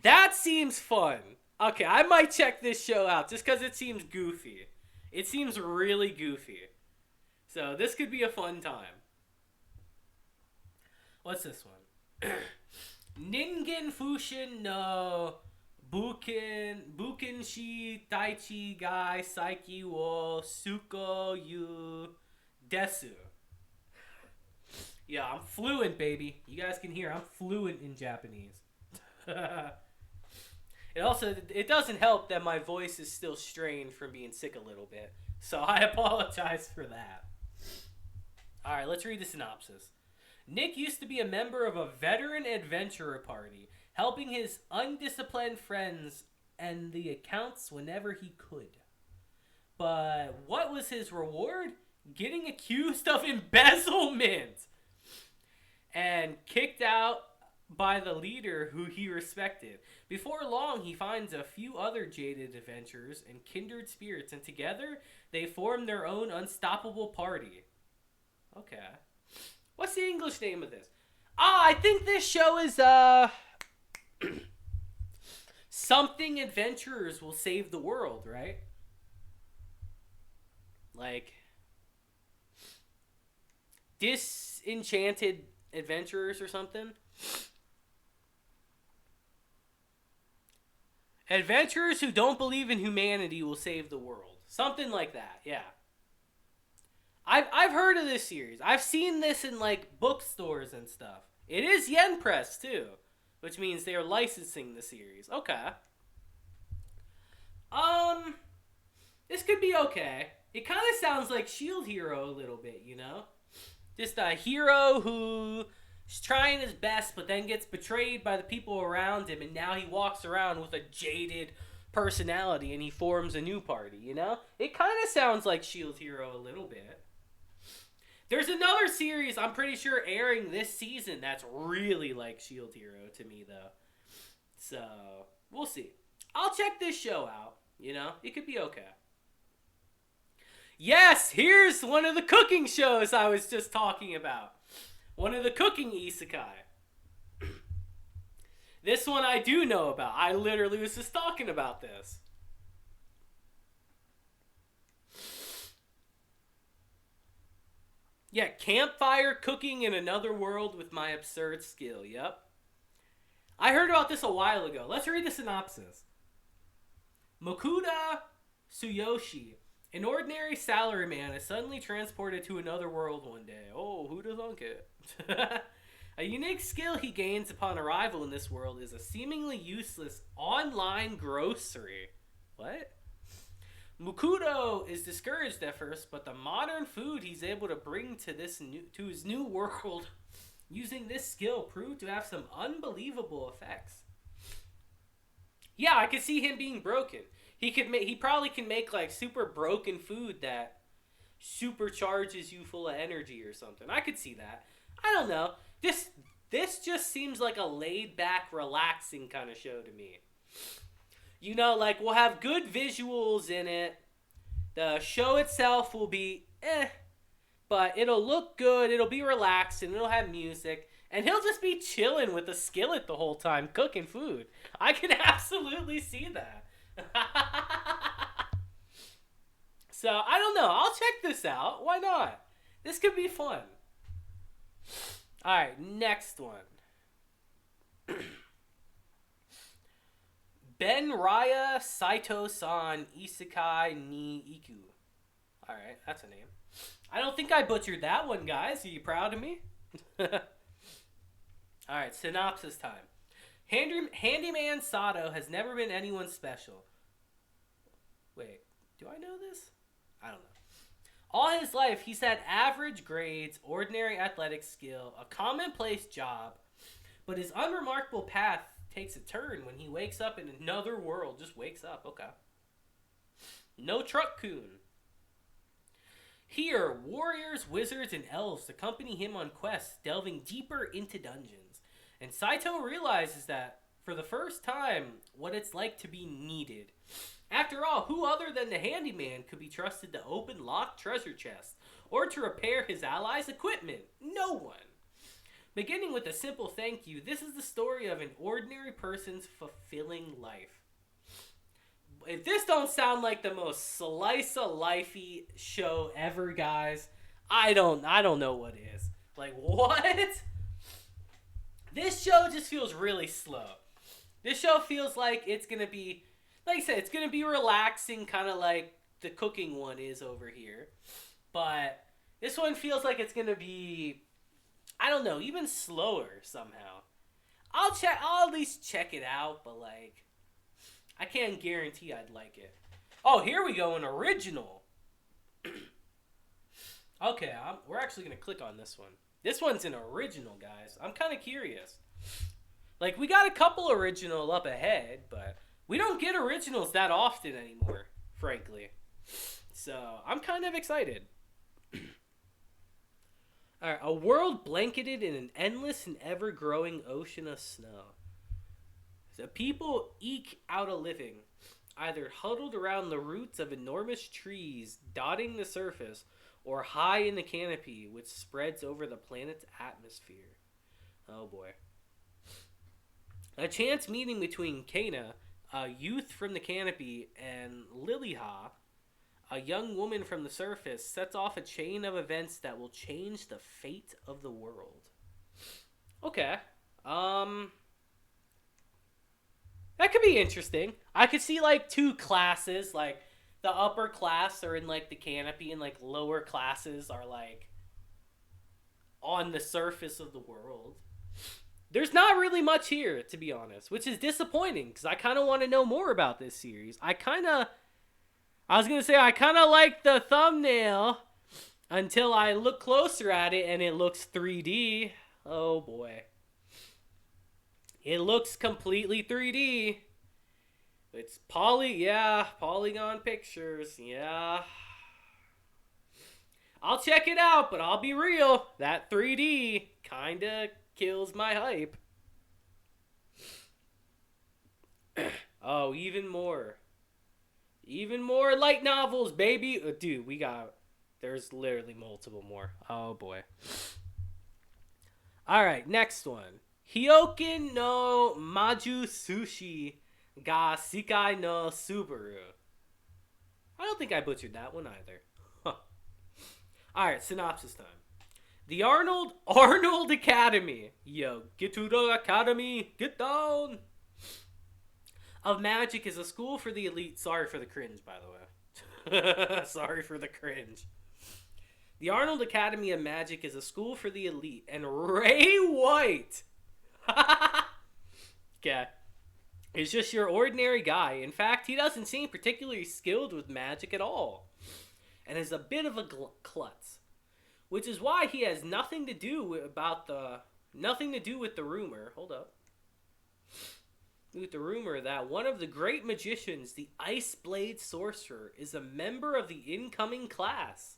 That seems fun. Okay, I might check this show out just because it seems goofy. It seems really goofy. So this could be a fun time. What's this one? Ningen Fushin no Bukenshi Taichi Gai Saiki wo Suko Yu Desu. Yeah, I'm fluent, baby. You guys can hear I'm fluent in Japanese. It doesn't help that my voice is still strained from being sick a little bit. So I apologize for that. Alright, let's read the synopsis. Nick used to be a member of a veteran adventurer party, helping his undisciplined friends and the accounts whenever he could. But what was his reward? Getting accused of embezzlement and kicked out by the leader who he respected. Before long, he finds a few other jaded adventurers and kindred spirits, and together they form their own unstoppable party. Okay. What's the English name of this? I think this show is, something adventurers will save the world, right? Like, disenchanted adventurers or something? Adventurers who don't believe in humanity will save the world. Something like that, yeah. I've heard of this series. I've seen this in, like, bookstores and stuff. It is yen press, too. Which means they are licensing the series. Okay. This could be okay. It kind of sounds like Shield Hero a little bit, you know? Just a hero who's trying his best, but then gets betrayed by the people around him, and now he walks around with a jaded personality, and he forms a new party, you know? It kind of sounds like Shield Hero a little bit. There's another series, I'm pretty sure, airing this season that's really like Shield Hero to me, though. So, we'll see. I'll check this show out, you know? It could be okay. Yes, here's one of the cooking shows I was just talking about. One of the cooking isekai. This one I do know about. I literally was just talking about this. Yeah, campfire cooking in another world with my absurd skill. Yep. I heard about this a while ago. Let's read the synopsis. Mokuda Tsuyoshi, an ordinary salaryman, is suddenly transported to another world one day. Oh, who does thunk it? A unique skill he gains upon arrival in this world is a seemingly useless online grocery. What? Mukudo is discouraged at first, but the modern food he's able to bring to his new world using this skill proved to have some unbelievable effects. Yeah, I could see him being broken. He probably can make like super broken food that supercharges you full of energy or something. I could see that. I don't know. This just seems like a laid back, relaxing kind of show to me. You know, like, we'll have good visuals in it. The show itself will be but it'll look good, it'll be relaxed, and it'll have music. And he'll just be chilling with a skillet the whole time, cooking food. I can absolutely see that. So, I don't know. I'll check this out. Why not? This could be fun. Alright, next one. Ben Raya Saito-san Isekai ni Iku. Alright, that's a name. I don't think I butchered that one, guys. Are you proud of me? Alright, synopsis time. Handyman Sato has never been anyone special. Wait, do I know this? I don't know. All his life, he's had average grades, ordinary athletic skill, a commonplace job, but his unremarkable path takes a turn when he wakes up in another world. Just wakes up, okay. No Truck-kun. Here, warriors, wizards, and elves accompany him on quests, delving deeper into dungeons. And Saito realizes that, for the first time, what it's like to be needed. After all, who other than the handyman could be trusted to open locked treasure chests, or to repair his allies' equipment? No one. Beginning with a simple thank you, this is the story of an ordinary person's fulfilling life. If this don't sound like the most slice-of-lifey show ever, guys, I don't know what is. Like, what? This show just feels really slow. This show feels like it's going to be, like I said, it's going to be relaxing, kind of like the cooking one is over here. But this one feels like it's going to be, I don't know, even slower somehow. I'll at least check it out, but like, I can't guarantee I'd like it. Oh, here we go, an original. Okay, we're actually going to click on this one. This one's an original, guys. I'm kind of curious. Like, we got a couple original up ahead, but we don't get originals that often anymore, frankly. So I'm kind of excited. All right, a world blanketed in an endless and ever-growing ocean of snow. The people eke out a living, either huddled around the roots of enormous trees dotting the surface, or high in the canopy which spreads over the planet's atmosphere. Oh boy. A chance meeting between Kana, a youth from the canopy, and Liliha, a young woman from the surface, sets off a chain of events that will change the fate of the world. Okay. That could be interesting. I could see like two classes, like the upper class are in like the canopy and like lower classes are like on the surface of the world. There's not really much here, to be honest, which is disappointing because I kind of want to know more about this series. I was going to say, I kind of like the thumbnail until I look closer at it and it looks 3D. Oh boy. It looks completely 3D. It's polygon pictures, yeah. I'll check it out, but I'll be real. That 3D kinda kills my hype. Oh, even more. Even more light novels, baby. Dude, there's literally multiple more. Oh, boy. Alright, next one. Hyokin no Maju Sushi ga Sekai no Subaru. I don't think I butchered that one either. Huh. Alright, synopsis time. The Arnold Academy. Yo, get to the academy. Get down. Of Magic is a school for the elite. Sorry for the cringe, by the way. Sorry for the cringe. The Arnold Academy of Magic is a school for the elite, and Ray White, okay, is just your ordinary guy. In fact, he doesn't seem particularly skilled with magic at all, and is a bit of a klutz, which is why he has nothing to do with the rumor. Hold up. With the rumor that one of the great magicians, the Ice Blade Sorcerer, is a member of the incoming class.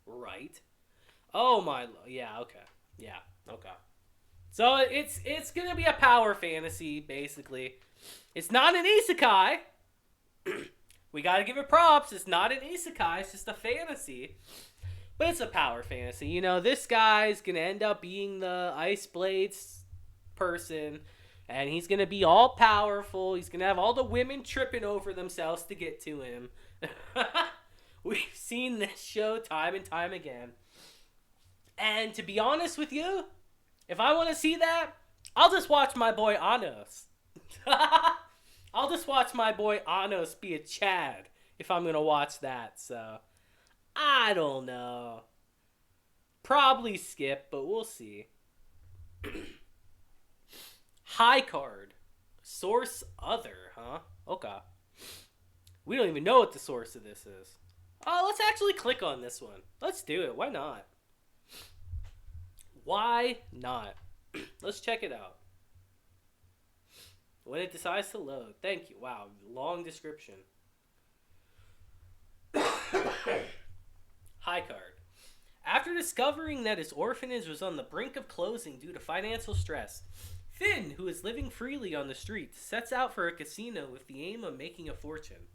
Right. Oh my, yeah, okay. Yeah, okay. So it's going to be a power fantasy basically. It's not an isekai. We got to give it props. It's not an isekai, it's just a fantasy. But it's a power fantasy. You know, this guy's going to end up being the Ice Blades person. And he's going to be all powerful. He's going to have all the women tripping over themselves to get to him. We've seen this show time and time again. And to be honest with you, if I want to see that, I'll just watch my boy Anos. I'll just watch my boy Anos be a Chad if I'm going to watch that. So, I don't know. Probably skip, but we'll see. High card. Source other, huh? Okay. We don't even know what the source of this is. Let's actually click on this one. Let's do it. Why not? Why not? Let's check it out. When it decides to load. Thank you. Wow. Long description. High card. After discovering that his orphanage was on the brink of closing due to financial stress, Finn, who is living freely on the streets, sets out for a casino with the aim of making a fortune.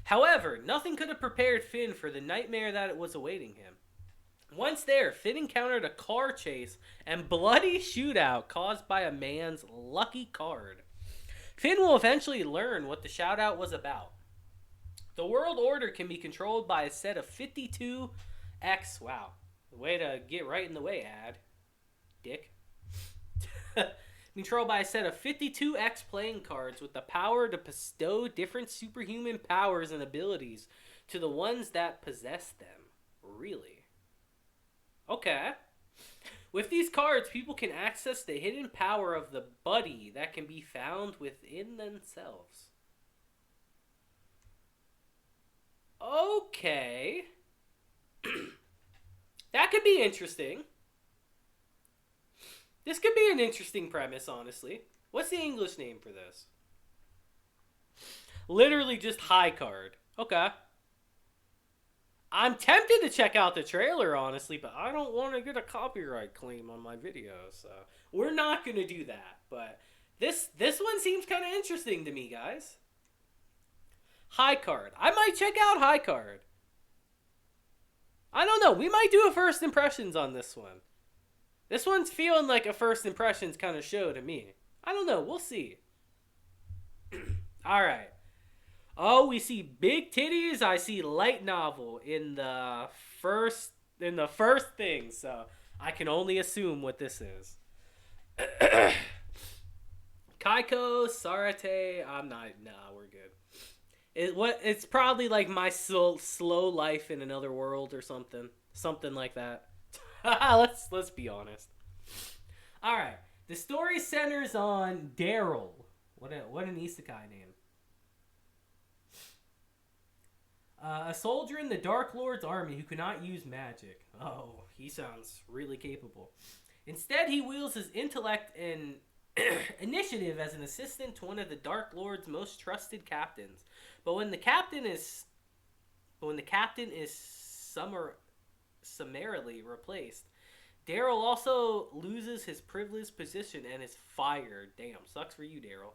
However, nothing could have prepared Finn for the nightmare that was awaiting him. Once there, Finn encountered a car chase and bloody shootout caused by a man's lucky card. Finn will eventually learn what the shoutout was about. The world order can be controlled by a set of 52X. Wow. Way to get right in the way, ad. Dick. Controlled by a set of 52X playing cards with the power to bestow different superhuman powers and abilities to the ones that possess them. Really? Okay. With these cards, people can access the hidden power of the buddy that can be found within themselves. Okay. That could be interesting. This could be an interesting premise, honestly. What's the English name for this? Literally just high card. Okay. I'm tempted to check out the trailer, honestly, but I don't want to get a copyright claim on my video, so we're not gonna do that. But this one seems kind of interesting to me, guys. High Card. I might check out High Card. I don't know. We might do a first impressions on this one. This one's feeling like a first impressions kind of show to me. I don't know. We'll see. All right. Oh, we see big titties. I see light novel in the first thing. So I can only assume what this is. Kaiko Sarate. I'm not. Nah, we're good. It's probably like my slow life in another world or something like that. let's be honest. All right, the story centers on Daryl. What an isekai name. A soldier in the Dark Lord's army who cannot use magic. Oh, he sounds really capable. Instead, he wields his intellect and initiative as an assistant to one of the Dark Lord's most trusted captains. But when the captain is summarily replaced, Daryl also loses his privileged position and is fired. Damn, sucks for you, Daryl.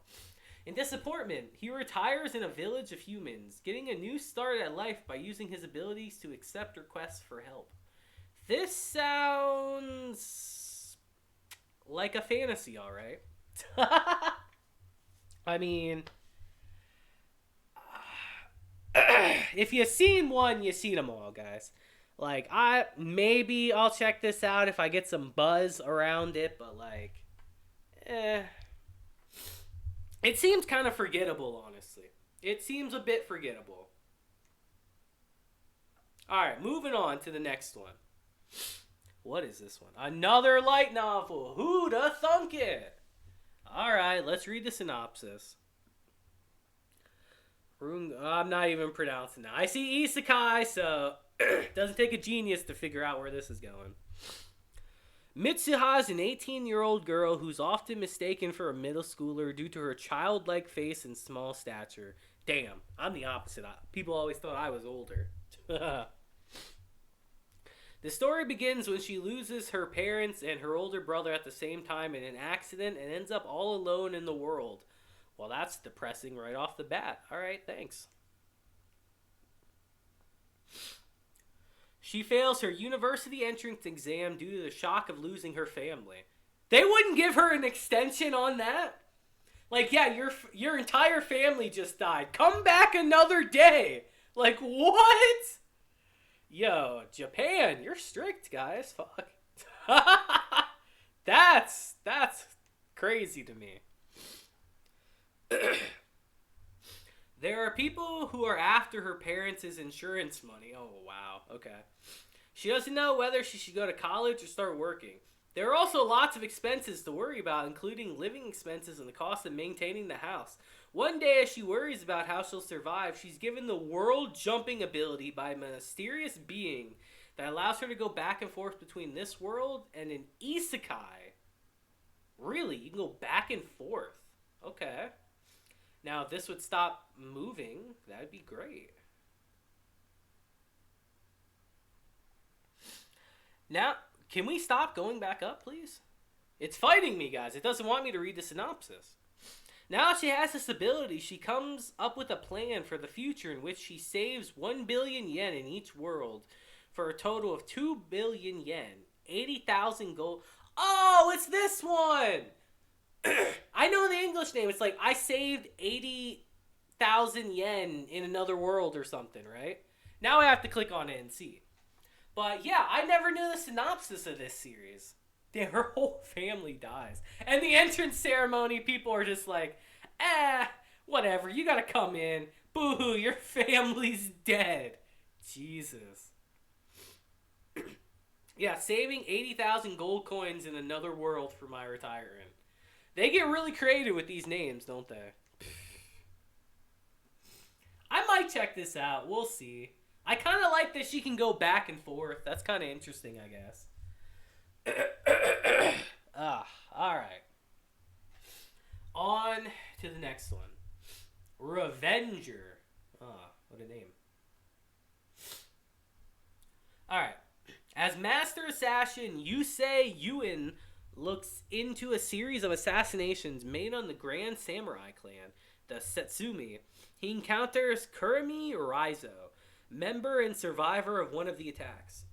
In disappointment, he retires in a village of humans, getting a new start at life by using his abilities to accept requests for help. This sounds like a fantasy, alright. I mean, if you've seen one, you've seen them all, guys. Like, maybe I'll check this out if I get some buzz around it, but like, it seems kind of forgettable, honestly. It seems a bit forgettable. Alright, moving on to the next one. What is this one? Another light novel. Who'd have thunk it? Alright, let's read the synopsis. I'm not even pronouncing that. I see isekai, so it doesn't take a genius to figure out where this is going. Mitsuha is an 18-year-old girl who's often mistaken for a middle schooler due to her childlike face and small stature. Damn, I'm the opposite. People always thought I was older. The story begins when she loses her parents and her older brother at the same time in an accident and ends up all alone in the world. Well, that's depressing right off the bat. Alright, thanks. She fails her university entrance exam due to the shock of losing her family. They wouldn't give her an extension on that? Like, yeah, your entire family just died. Come back another day. Like, what? Yo, Japan, you're strict, guys. Fuck. That's crazy to me. There are people who are after her parents' insurance money. Oh, wow. Okay. She doesn't know whether she should go to college or start working. There are also lots of expenses to worry about, including living expenses and the cost of maintaining the house. One day, as she worries about how she'll survive, she's given the world-jumping ability by a mysterious being that allows her to go back and forth between this world and an isekai. Really? You can go back and forth. Okay. Now, if this would stop moving, that'd be great. Now, can we stop going back up, please? It's fighting me, guys. It doesn't want me to read the synopsis. Now she has this ability, she comes up with a plan for the future in which she saves 1 billion yen in each world for a total of 2 billion yen. 80,000 gold. Oh, it's this one! I know the English name. It's like, I saved 80,000 yen in another world or something, right? Now I have to click on it and see. But yeah, I never knew the synopsis of this series. Damn, her whole family dies. And the entrance ceremony, people are just like, whatever, you gotta come in. Boo-hoo, your family's dead. Jesus. Yeah, saving 80,000 gold coins in another world for my retirement. They get really creative with these names, don't they? I might check this out. We'll see. I kind of like that she can go back and forth. That's kind of interesting, I guess. Alright. On to the next one. Revenger. What a name. All right. As Master Assassin Yusei Yuen looks into a series of assassinations made on the Grand Samurai clan, the Setsumi, he encounters Kurumi Raizo, member and survivor of one of the attacks.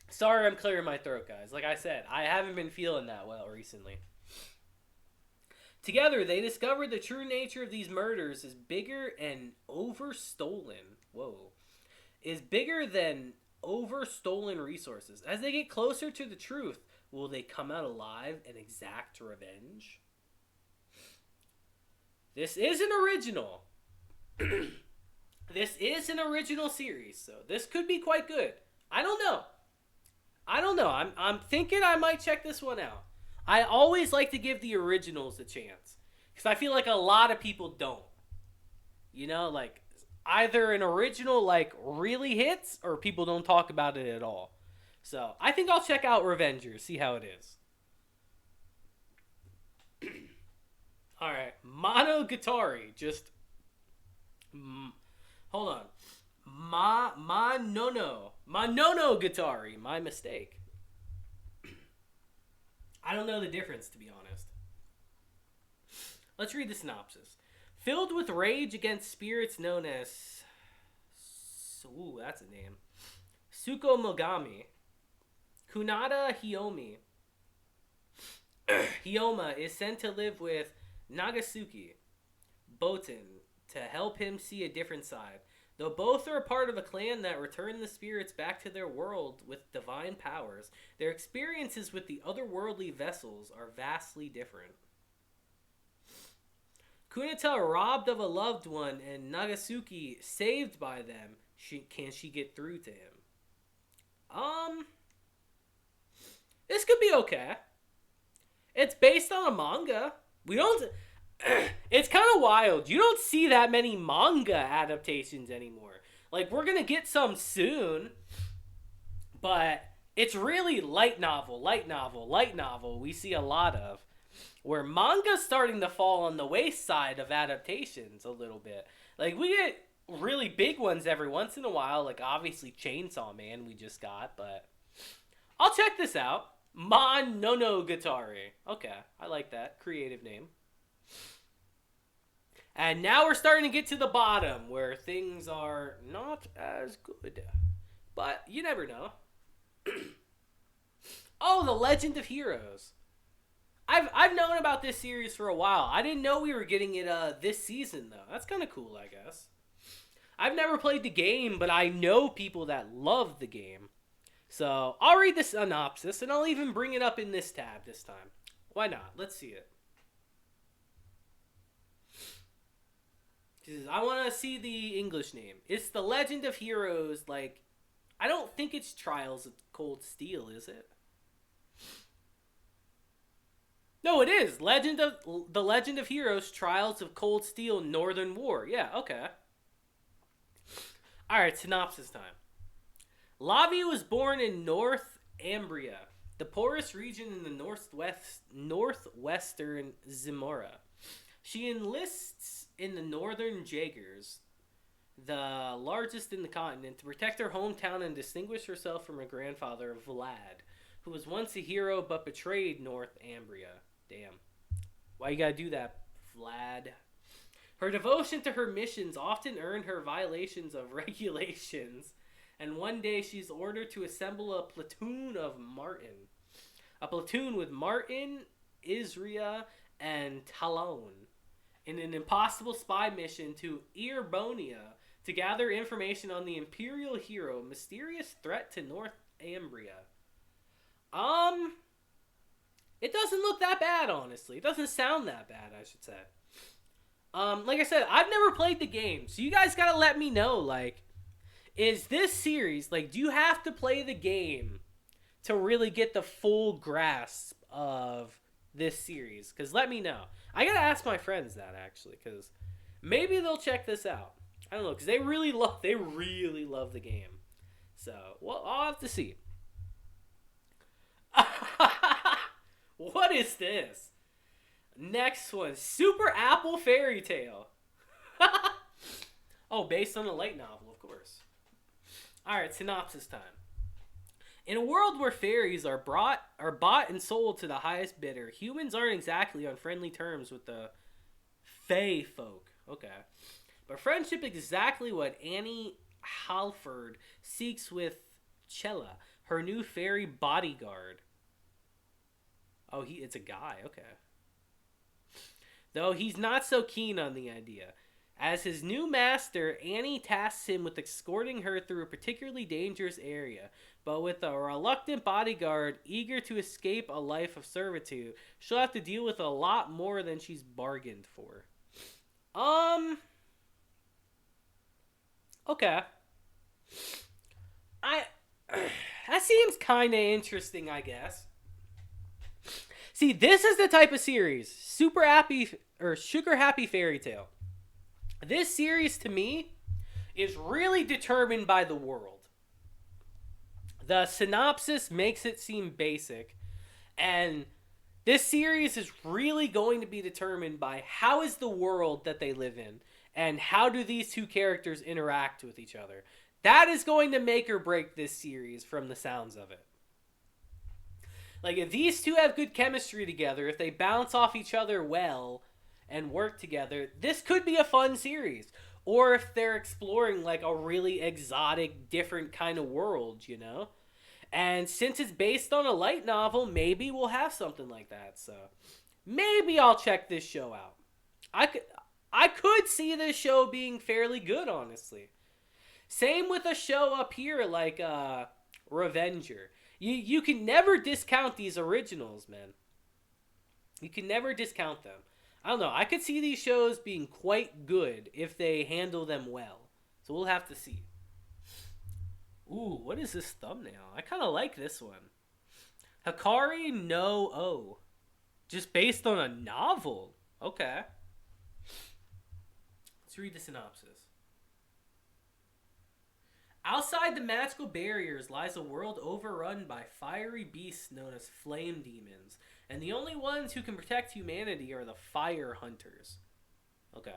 Sorry, I'm clearing my throat, guys. Like I said, I haven't been feeling that well recently. Together, they discover the true nature of these murders is bigger and overstolen. Whoa. Is bigger than overstolen resources. As they get closer to the truth, will they come out alive and exact revenge? This is an original. This is an original series, so this could be quite good. I don't know. I'm thinking I might check this one out. I always like to give the originals a chance because I feel like a lot of people don't. You know, like either an original like really hits or people don't talk about it at all. So I think I'll check out Revengers, see how it is. All right, Monogatari. Just hold on. Monogatari. My mistake. I don't know the difference, to be honest. Let's read the synopsis. Filled with rage against spirits known as... Ooh, that's a name. Tsukomogami. Kunada Hiyoma is sent to live with Nagasuki Boten to help him see a different side. Though both are a part of a clan that return the spirits back to their world with divine powers, their experiences with the otherworldly vessels are vastly different. Kunata robbed of a loved one and Nagasuki saved by them. Can she get through to him? This could be okay. It's based on a manga. We don't... It's kind of wild. You don't see that many manga adaptations anymore. Like, we're going to get some soon, but it's really light novel we see a lot of. Where manga's starting to fall on the wayside of adaptations a little bit. Like, we get really big ones every once in a while, like obviously Chainsaw Man we just got, but I'll check this out. Monogatari. Okay, I like that. Creative name. And now we're starting to get to the bottom where things are not as good. But you never know. Oh, The Legend of Heroes. I've known about this series for a while. I didn't know we were getting it this season, though. That's kind of cool, I guess. I've never played the game, but I know people that love the game. So I'll read the synopsis, and I'll even bring it up in this tab this time. Why not? Let's see it. I want to see the English name. It's The Legend of Heroes, like... I don't think it's Trials of Cold Steel, is it? No, it is. The Legend of Heroes, Trials of Cold Steel, Northern War. Yeah, okay. Alright, synopsis time. Lavi was born in North Ambria, the poorest region in the northwestern Zamora. She enlists in the Northern Jaegers, the largest in the continent, to protect her hometown and distinguish herself from her grandfather, Vlad, who was once a hero but betrayed North Ambria. Damn. Why you gotta do that, Vlad? Her devotion to her missions often earned her violations of regulations, and one day she's ordered to assemble a platoon of Martin. A platoon with Martin, Isria, and Talon in an impossible spy mission to Earbonia to gather information on the Imperial hero, mysterious threat to North Ambria. It doesn't look that bad, honestly. It doesn't sound that bad, I should say. Like I said, I've never played the game, so you guys gotta let me know, like, is this series, like, do you have to play the game to really get the full grasp of this series? Because let me know. I gotta ask my friends that, actually, because maybe they'll check this out. I don't know, because they really love the game. So, well, I'll have to see. What is this? Next one, Super Apple Fairy Tale. Oh, based on a light novel, of course. Alright, synopsis time. In a world where fairies are bought and sold to the highest bidder, humans aren't exactly on friendly terms with the Fae folk. Okay. But friendship is exactly what Annie Halford seeks with Chella, her new fairy bodyguard. Oh, it's a guy. Okay. Though he's not so keen on the idea. As his new master, Annie tasks him with escorting her through a particularly dangerous area. But with a reluctant bodyguard eager to escape a life of servitude, she'll have to deal with a lot more than she's bargained for. Okay. I that seems kind of interesting, I guess. See, this is the type of series, super happy or sugar happy fairy tale. This series to me is really determined by the world. The synopsis makes it seem basic, and this series is really going to be determined by how is the world that they live in and how do these two characters interact with each other. That is going to make or break this series from the sounds of it. Like, if these two have good chemistry together, if they bounce off each other well and work together, this could be a fun series. Or if they're exploring, like, a really exotic, different kind of world, you know? And since it's based on a light novel, maybe we'll have something like that. So, maybe I'll check this show out. I could see this show being fairly good, honestly. Same with a show up here like Revenger. You can never discount these originals, man. You can never discount them. I don't know. I could see these shows being quite good if they handle them well. So we'll have to see. Ooh, what is this thumbnail? I kind of like this one. Hikari no O. Just based on a novel. Okay. Let's read the synopsis. Outside the magical barriers lies a world overrun by fiery beasts known as flame demons, and the only ones who can protect humanity are the fire hunters. Okay.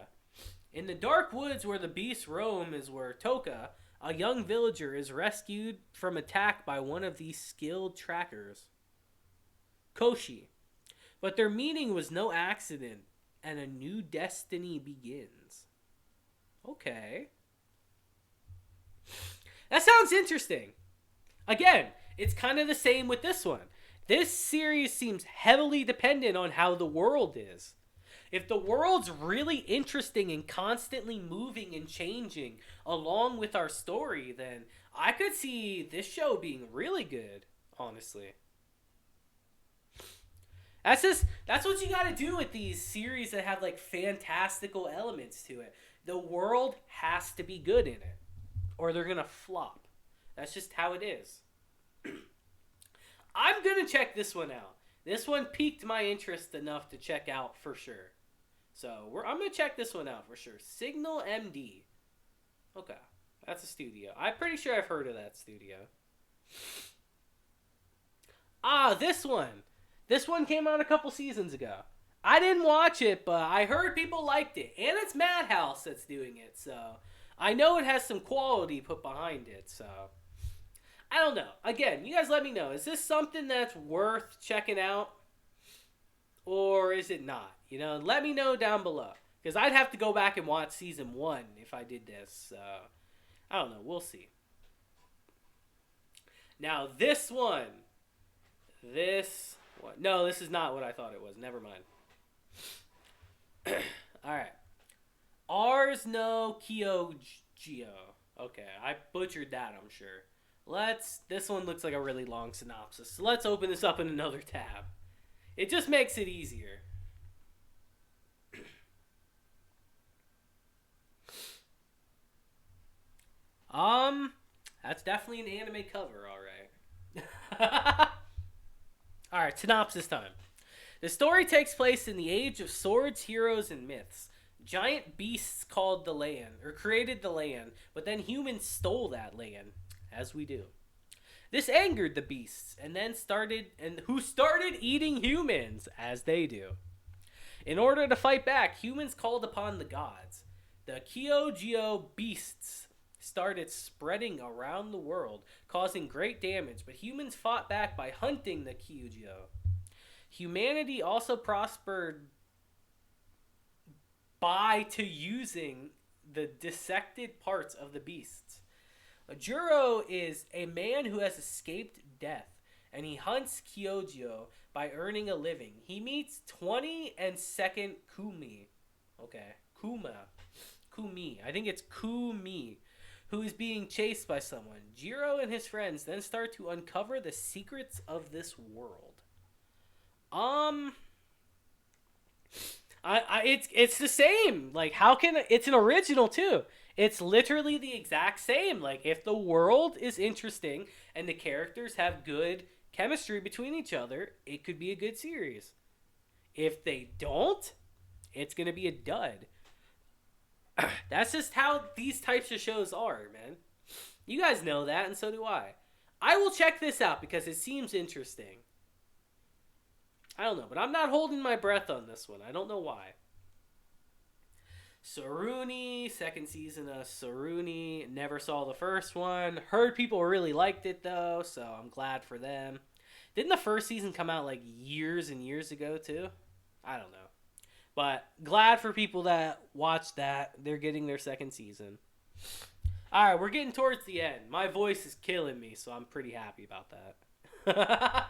In the dark woods where the beasts roam is where Toka, a young villager, is rescued from attack by one of these skilled trackers, Koshi. But their meeting was no accident, and a new destiny begins. Okay. That sounds interesting. Again, it's kind of the same with this one. This series seems heavily dependent on how the world is. If the world's really interesting and constantly moving and changing along with our story, then I could see this show being really good, honestly. That's what you gotta do with these series that have like fantastical elements to it. The world has to be good in it, or they're gonna flop. That's just how it is. I'm gonna check this one out. This one piqued my interest enough to check out for sure. So I'm gonna check this one out for sure. Signal MD. Okay, that's a studio. I'm pretty sure I've heard of that studio. Ah, this one. This one came out a couple seasons ago. I didn't watch it, but I heard people liked it. And it's Madhouse that's doing it, so I know it has some quality put behind it, so I don't know. Again, you guys let me know. Is this something that's worth checking out? Or is it not? You know, let me know down below. Because I'd have to go back and watch season 1 if I did this. So, I don't know. We'll see. Now, this one. No, this is not what I thought it was. Never mind. Alright. Ars no Kyogyo. Okay, I butchered that, I'm sure. This one looks like a really long synopsis. So let's open this up in another tab. It just makes it easier. That's definitely an anime cover, alright. Alright, synopsis time. The story takes place in the age of swords, heroes, and myths. Giant beasts called the land, or created the land, but then humans stole that land, as we do. This angered the beasts, who started eating humans, as they do. In order to fight back, humans called upon the gods. The Kyogyo beasts started spreading around the world, causing great damage, but humans fought back by hunting the Kyujo. Humanity also prospered by to using the dissected parts of the beasts. Juro is a man who has escaped death, and he hunts Kyojo by earning a living. He meets 20 and second Kumi. Okay, Kumi. I think it's Kumi, who is being chased by someone. Jiro and his friends then start to uncover the secrets of this world. It's the same. Like, how can it's an original too? It's literally the exact same. Like, if the world is interesting and the characters have good chemistry between each other, it could be a good series. If they don't, it's gonna be a dud. That's just how these types of shows are, man. You guys know that, and so do I. I will check this out because it seems interesting. I don't know, but I'm not holding my breath on this one. I don't know why. Saruni, second season of Saruni. Never saw the first one. Heard people really liked it, though, so I'm glad for them. Didn't the first season come out, like, years and years ago, too? I don't know. But glad for people that watched that. They're getting their second season. Alright, we're getting towards the end. My voice is killing me, so I'm pretty happy about that.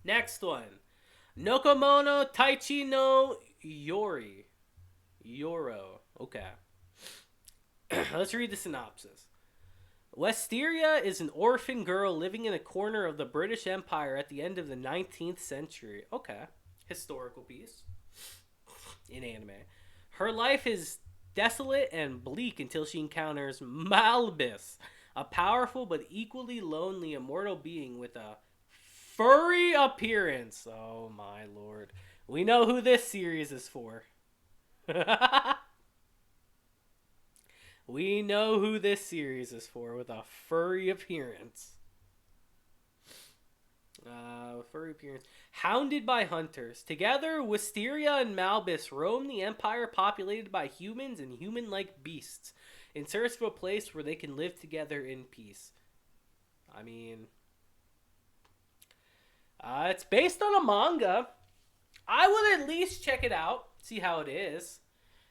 Next one. Nokomono Taichi no Yori. Yoro. Okay. Let's read the synopsis. Westeria is an orphan girl living in a corner of the British Empire at the end of the 19th century. Okay. Historical piece. In anime. Her life is desolate and bleak until she encounters Malbis, a powerful but equally lonely immortal being with a furry appearance. Oh my lord. We know who this series is for. We know who this series is for with a furry appearance. Furry appearance. Hounded by hunters. Together, Wisteria and Malbis roam the empire populated by humans and human-like beasts in search of a place where they can live together in peace. I mean, it's based on a manga. I would at least check it out, see how it is.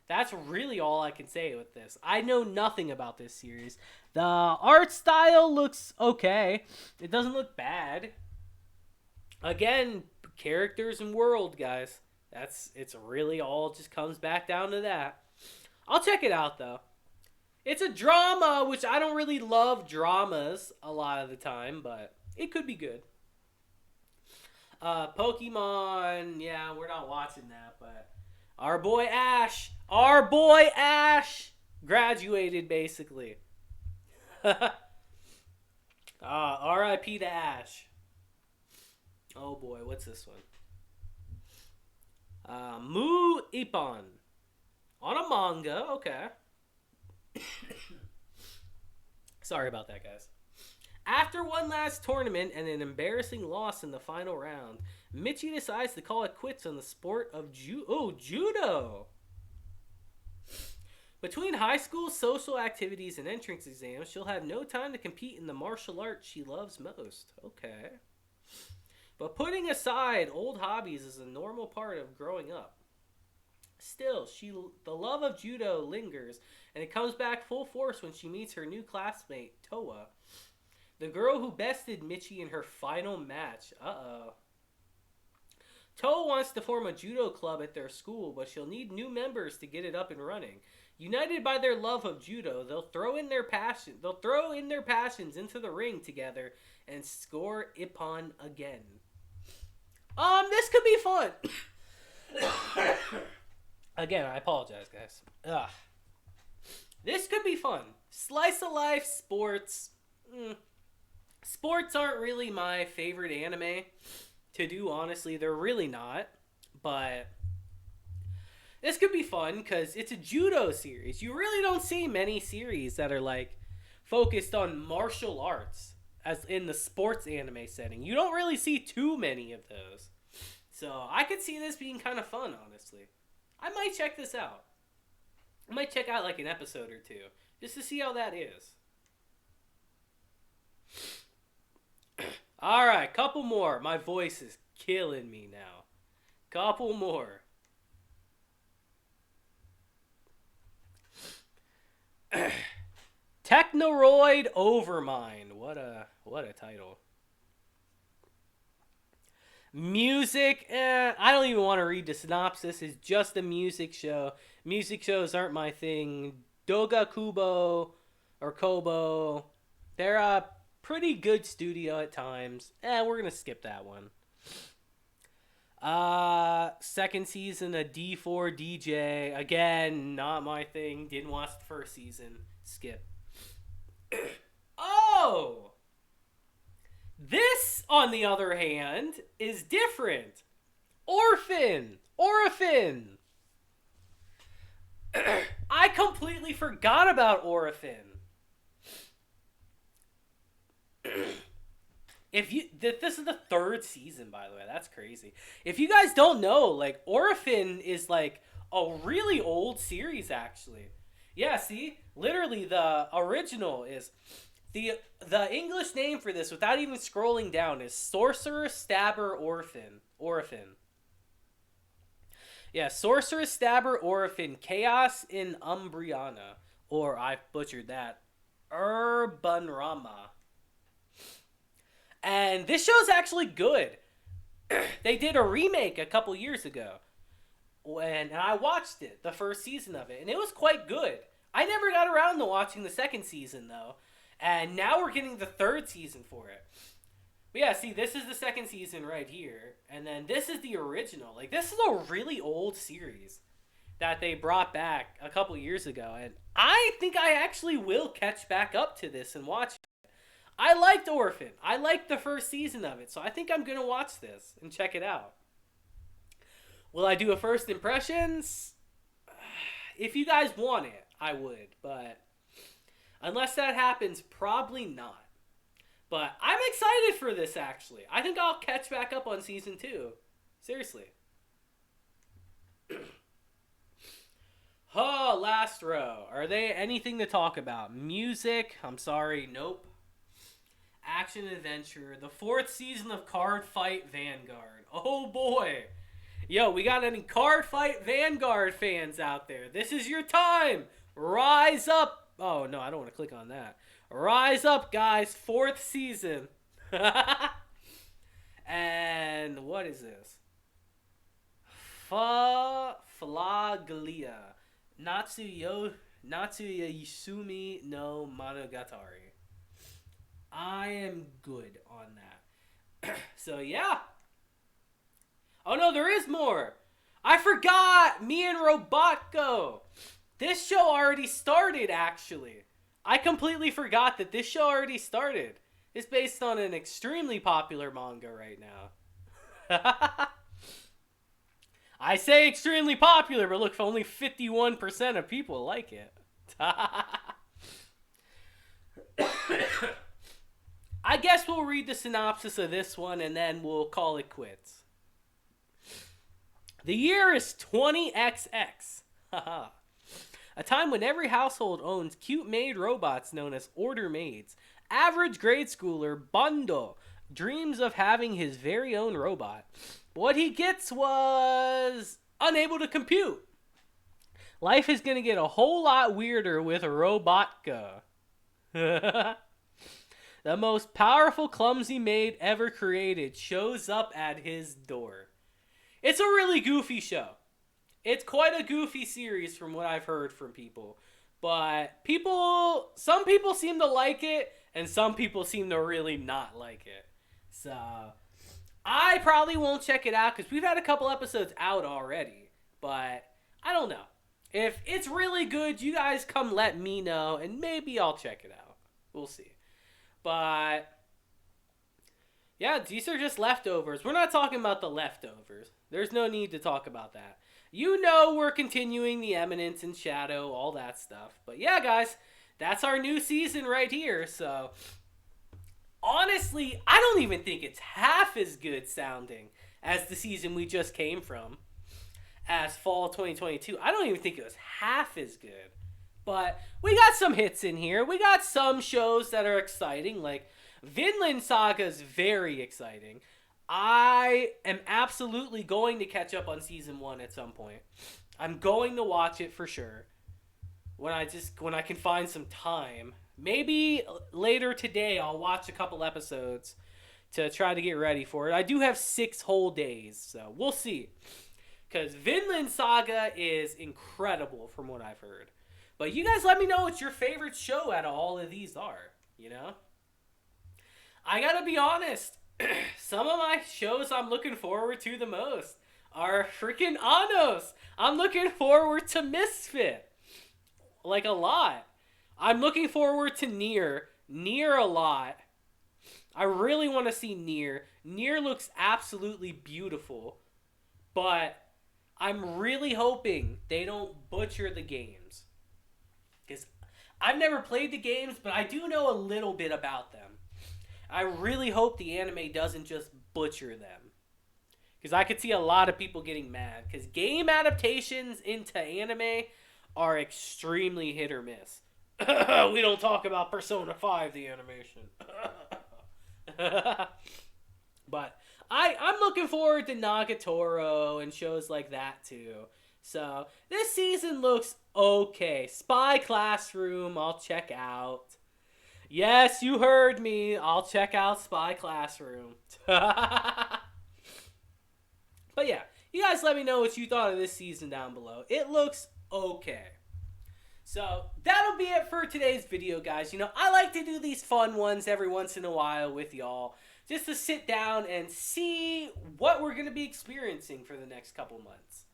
That's really all I can say with this. I know nothing about this series. The art style looks okay. It doesn't look bad. Again, characters and world, guys. It's really all just comes back down to that. I'll check it out, though. It's a drama, which I don't really love dramas a lot of the time, but it could be good. Pokemon, yeah, we're not watching that, but our boy Ash graduated, basically. R.I.P. to Ash. Oh boy, what's this one? Mu Ippon. On a manga, okay. Sorry about that, guys. After one last tournament and an embarrassing loss in the final round, Michi decides to call it quits on the sport of judo. Between high school social activities and entrance exams, she'll have no time to compete in the martial arts she loves most. Okay. But putting aside old hobbies is a normal part of growing up. Still, the love of judo lingers, and it comes back full force when she meets her new classmate, Toa, the girl who bested Michi in her final match. Toa wants to form a judo club at their school, but she'll need new members to get it up and running. United by their love of judo, they'll throw in their passions into the ring together and score Ippon again. This could be fun. Again, I apologize, guys. This could be fun. Slice of life sports. Sports aren't really my favorite anime to do, honestly. They're really not. But this could be fun because it's a judo series. You really don't see many series that are like focused on martial arts as in the sports anime setting. You don't really see too many of those. So I could see this being kind of fun, honestly. I might check this out. I might check out like an episode or two just to see how that is. All right, couple more. My voice is killing me now. Couple more. Technoroid Overmind. What a title. Music, I don't even want to read the synopsis. It's just a music show. Music shows aren't my thing. Doga Kubo or Kobo, they're a pretty good studio at times. We're gonna skip that one. Second season of D4 DJ. Again, not my thing. Didn't watch the first season. Skip. Oh! This, on the other hand, is different. Orphan! I completely forgot about Orphan. This is the third season, by the way. That's crazy. If you guys don't know, like, Orphan is like a really old series, actually. Yeah, see? Literally, the original is the English name for this, without even scrolling down, is Sorcerer Stabber Orphan. Yeah, Sorcerer Stabber Orphan, Chaos in Umbriana, or I butchered that, Urbanrama. And this show's actually good. They did a remake a couple years ago. And I watched it, the first season of it, and it was quite good. I never got around to watching the second season, though. And now we're getting the third season for it. But yeah, see, this is the second season right here. And then this is the original. Like, this is a really old series that they brought back a couple years ago. And I think I actually will catch back up to this and watch it. I liked Orphan. I liked the first season of it. So I think I'm going to watch this and check it out. Will I do a first impressions? If you guys want it, I would. But unless that happens, probably not. But I'm excited for this, actually. I think I'll catch back up on season 2. Seriously. Oh, last row. Are they anything to talk about? Music? I'm sorry, nope. Action adventure. The 4th season of Card Fight Vanguard. Oh boy. Yo, we got any Card Fight Vanguard fans out there? This is your time. Rise up. Oh, no, I don't want to click on that. Rise up, guys. 4th season. And what is this? Flaglia. Natsuya Yasumi no Monogatari. I am good on that. So, yeah. Oh, no, there is more. I forgot. Me and Robotko. This show already started, actually. I completely forgot that this show already started. It's based on an extremely popular manga right now. I say extremely popular, but look, only 51% of people like it. I guess we'll read the synopsis of this one and then we'll call it quits. The year is 20XX. Haha. A time when every household owns cute maid robots known as order maids. Average grade schooler Bundle dreams of having his very own robot. What he gets was unable to compute. Life is going to get a whole lot weirder with Robotka. The most powerful clumsy maid ever created shows up at his door. It's a really goofy show. It's quite a goofy series from what I've heard from people. But some people seem to like it, and some people seem to really not like it. So, I probably won't check it out, because we've had a couple episodes out already. But, I don't know. If it's really good, you guys come let me know, and maybe I'll check it out. We'll see. But, yeah, these are just leftovers. We're not talking about the leftovers. There's no need to talk about that. You know we're continuing the Eminence and Shadow, all that stuff. But yeah, guys, that's our new season right here. So, honestly, I don't even think it's half as good sounding as the season we just came from, as fall 2022. I don't even think it was half as good. But we got some hits in here. We got some shows that are exciting. Like Vinland Saga is very exciting. I am absolutely going to catch up on season 1 at some point. I'm going to watch it for sure. When I can find some time. Maybe later today I'll watch a couple episodes to try to get ready for it. I do have 6 whole days, so we'll see. Because Vinland Saga is incredible from what I've heard. But you guys let me know what your favorite show out of all of these are, you know? I gotta be honest, some of my shows I'm looking forward to the most are freaking Anos. I'm looking forward to Misfit. Like a lot. I'm looking forward to Nier. Nier a lot. I really want to see Nier. Nier looks absolutely beautiful. But I'm really hoping they don't butcher the games. Because I've never played the games, but I do know a little bit about them. I really hope the anime doesn't just butcher them. Because I could see a lot of people getting mad. Because game adaptations into anime are extremely hit or miss. We don't talk about Persona 5, the animation. But I'm looking forward to Nagatoro and shows like that too. So this season looks okay. Spy Classroom, I'll check out. Yes, you heard me. I'll check out Spy Classroom. But yeah, you guys let me know what you thought of this season down below. It looks okay. So that'll be it for today's video, guys. You know, I like to do these fun ones every once in a while with y'all. Just to sit down and see what we're going to be experiencing for the next couple months.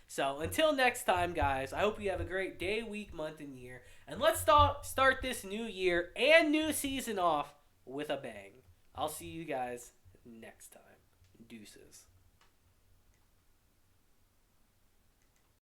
So until next time, guys, I hope you have a great day, week, month, and year. And let's start this new year and new season off with a bang. I'll see you guys next time. Deuces.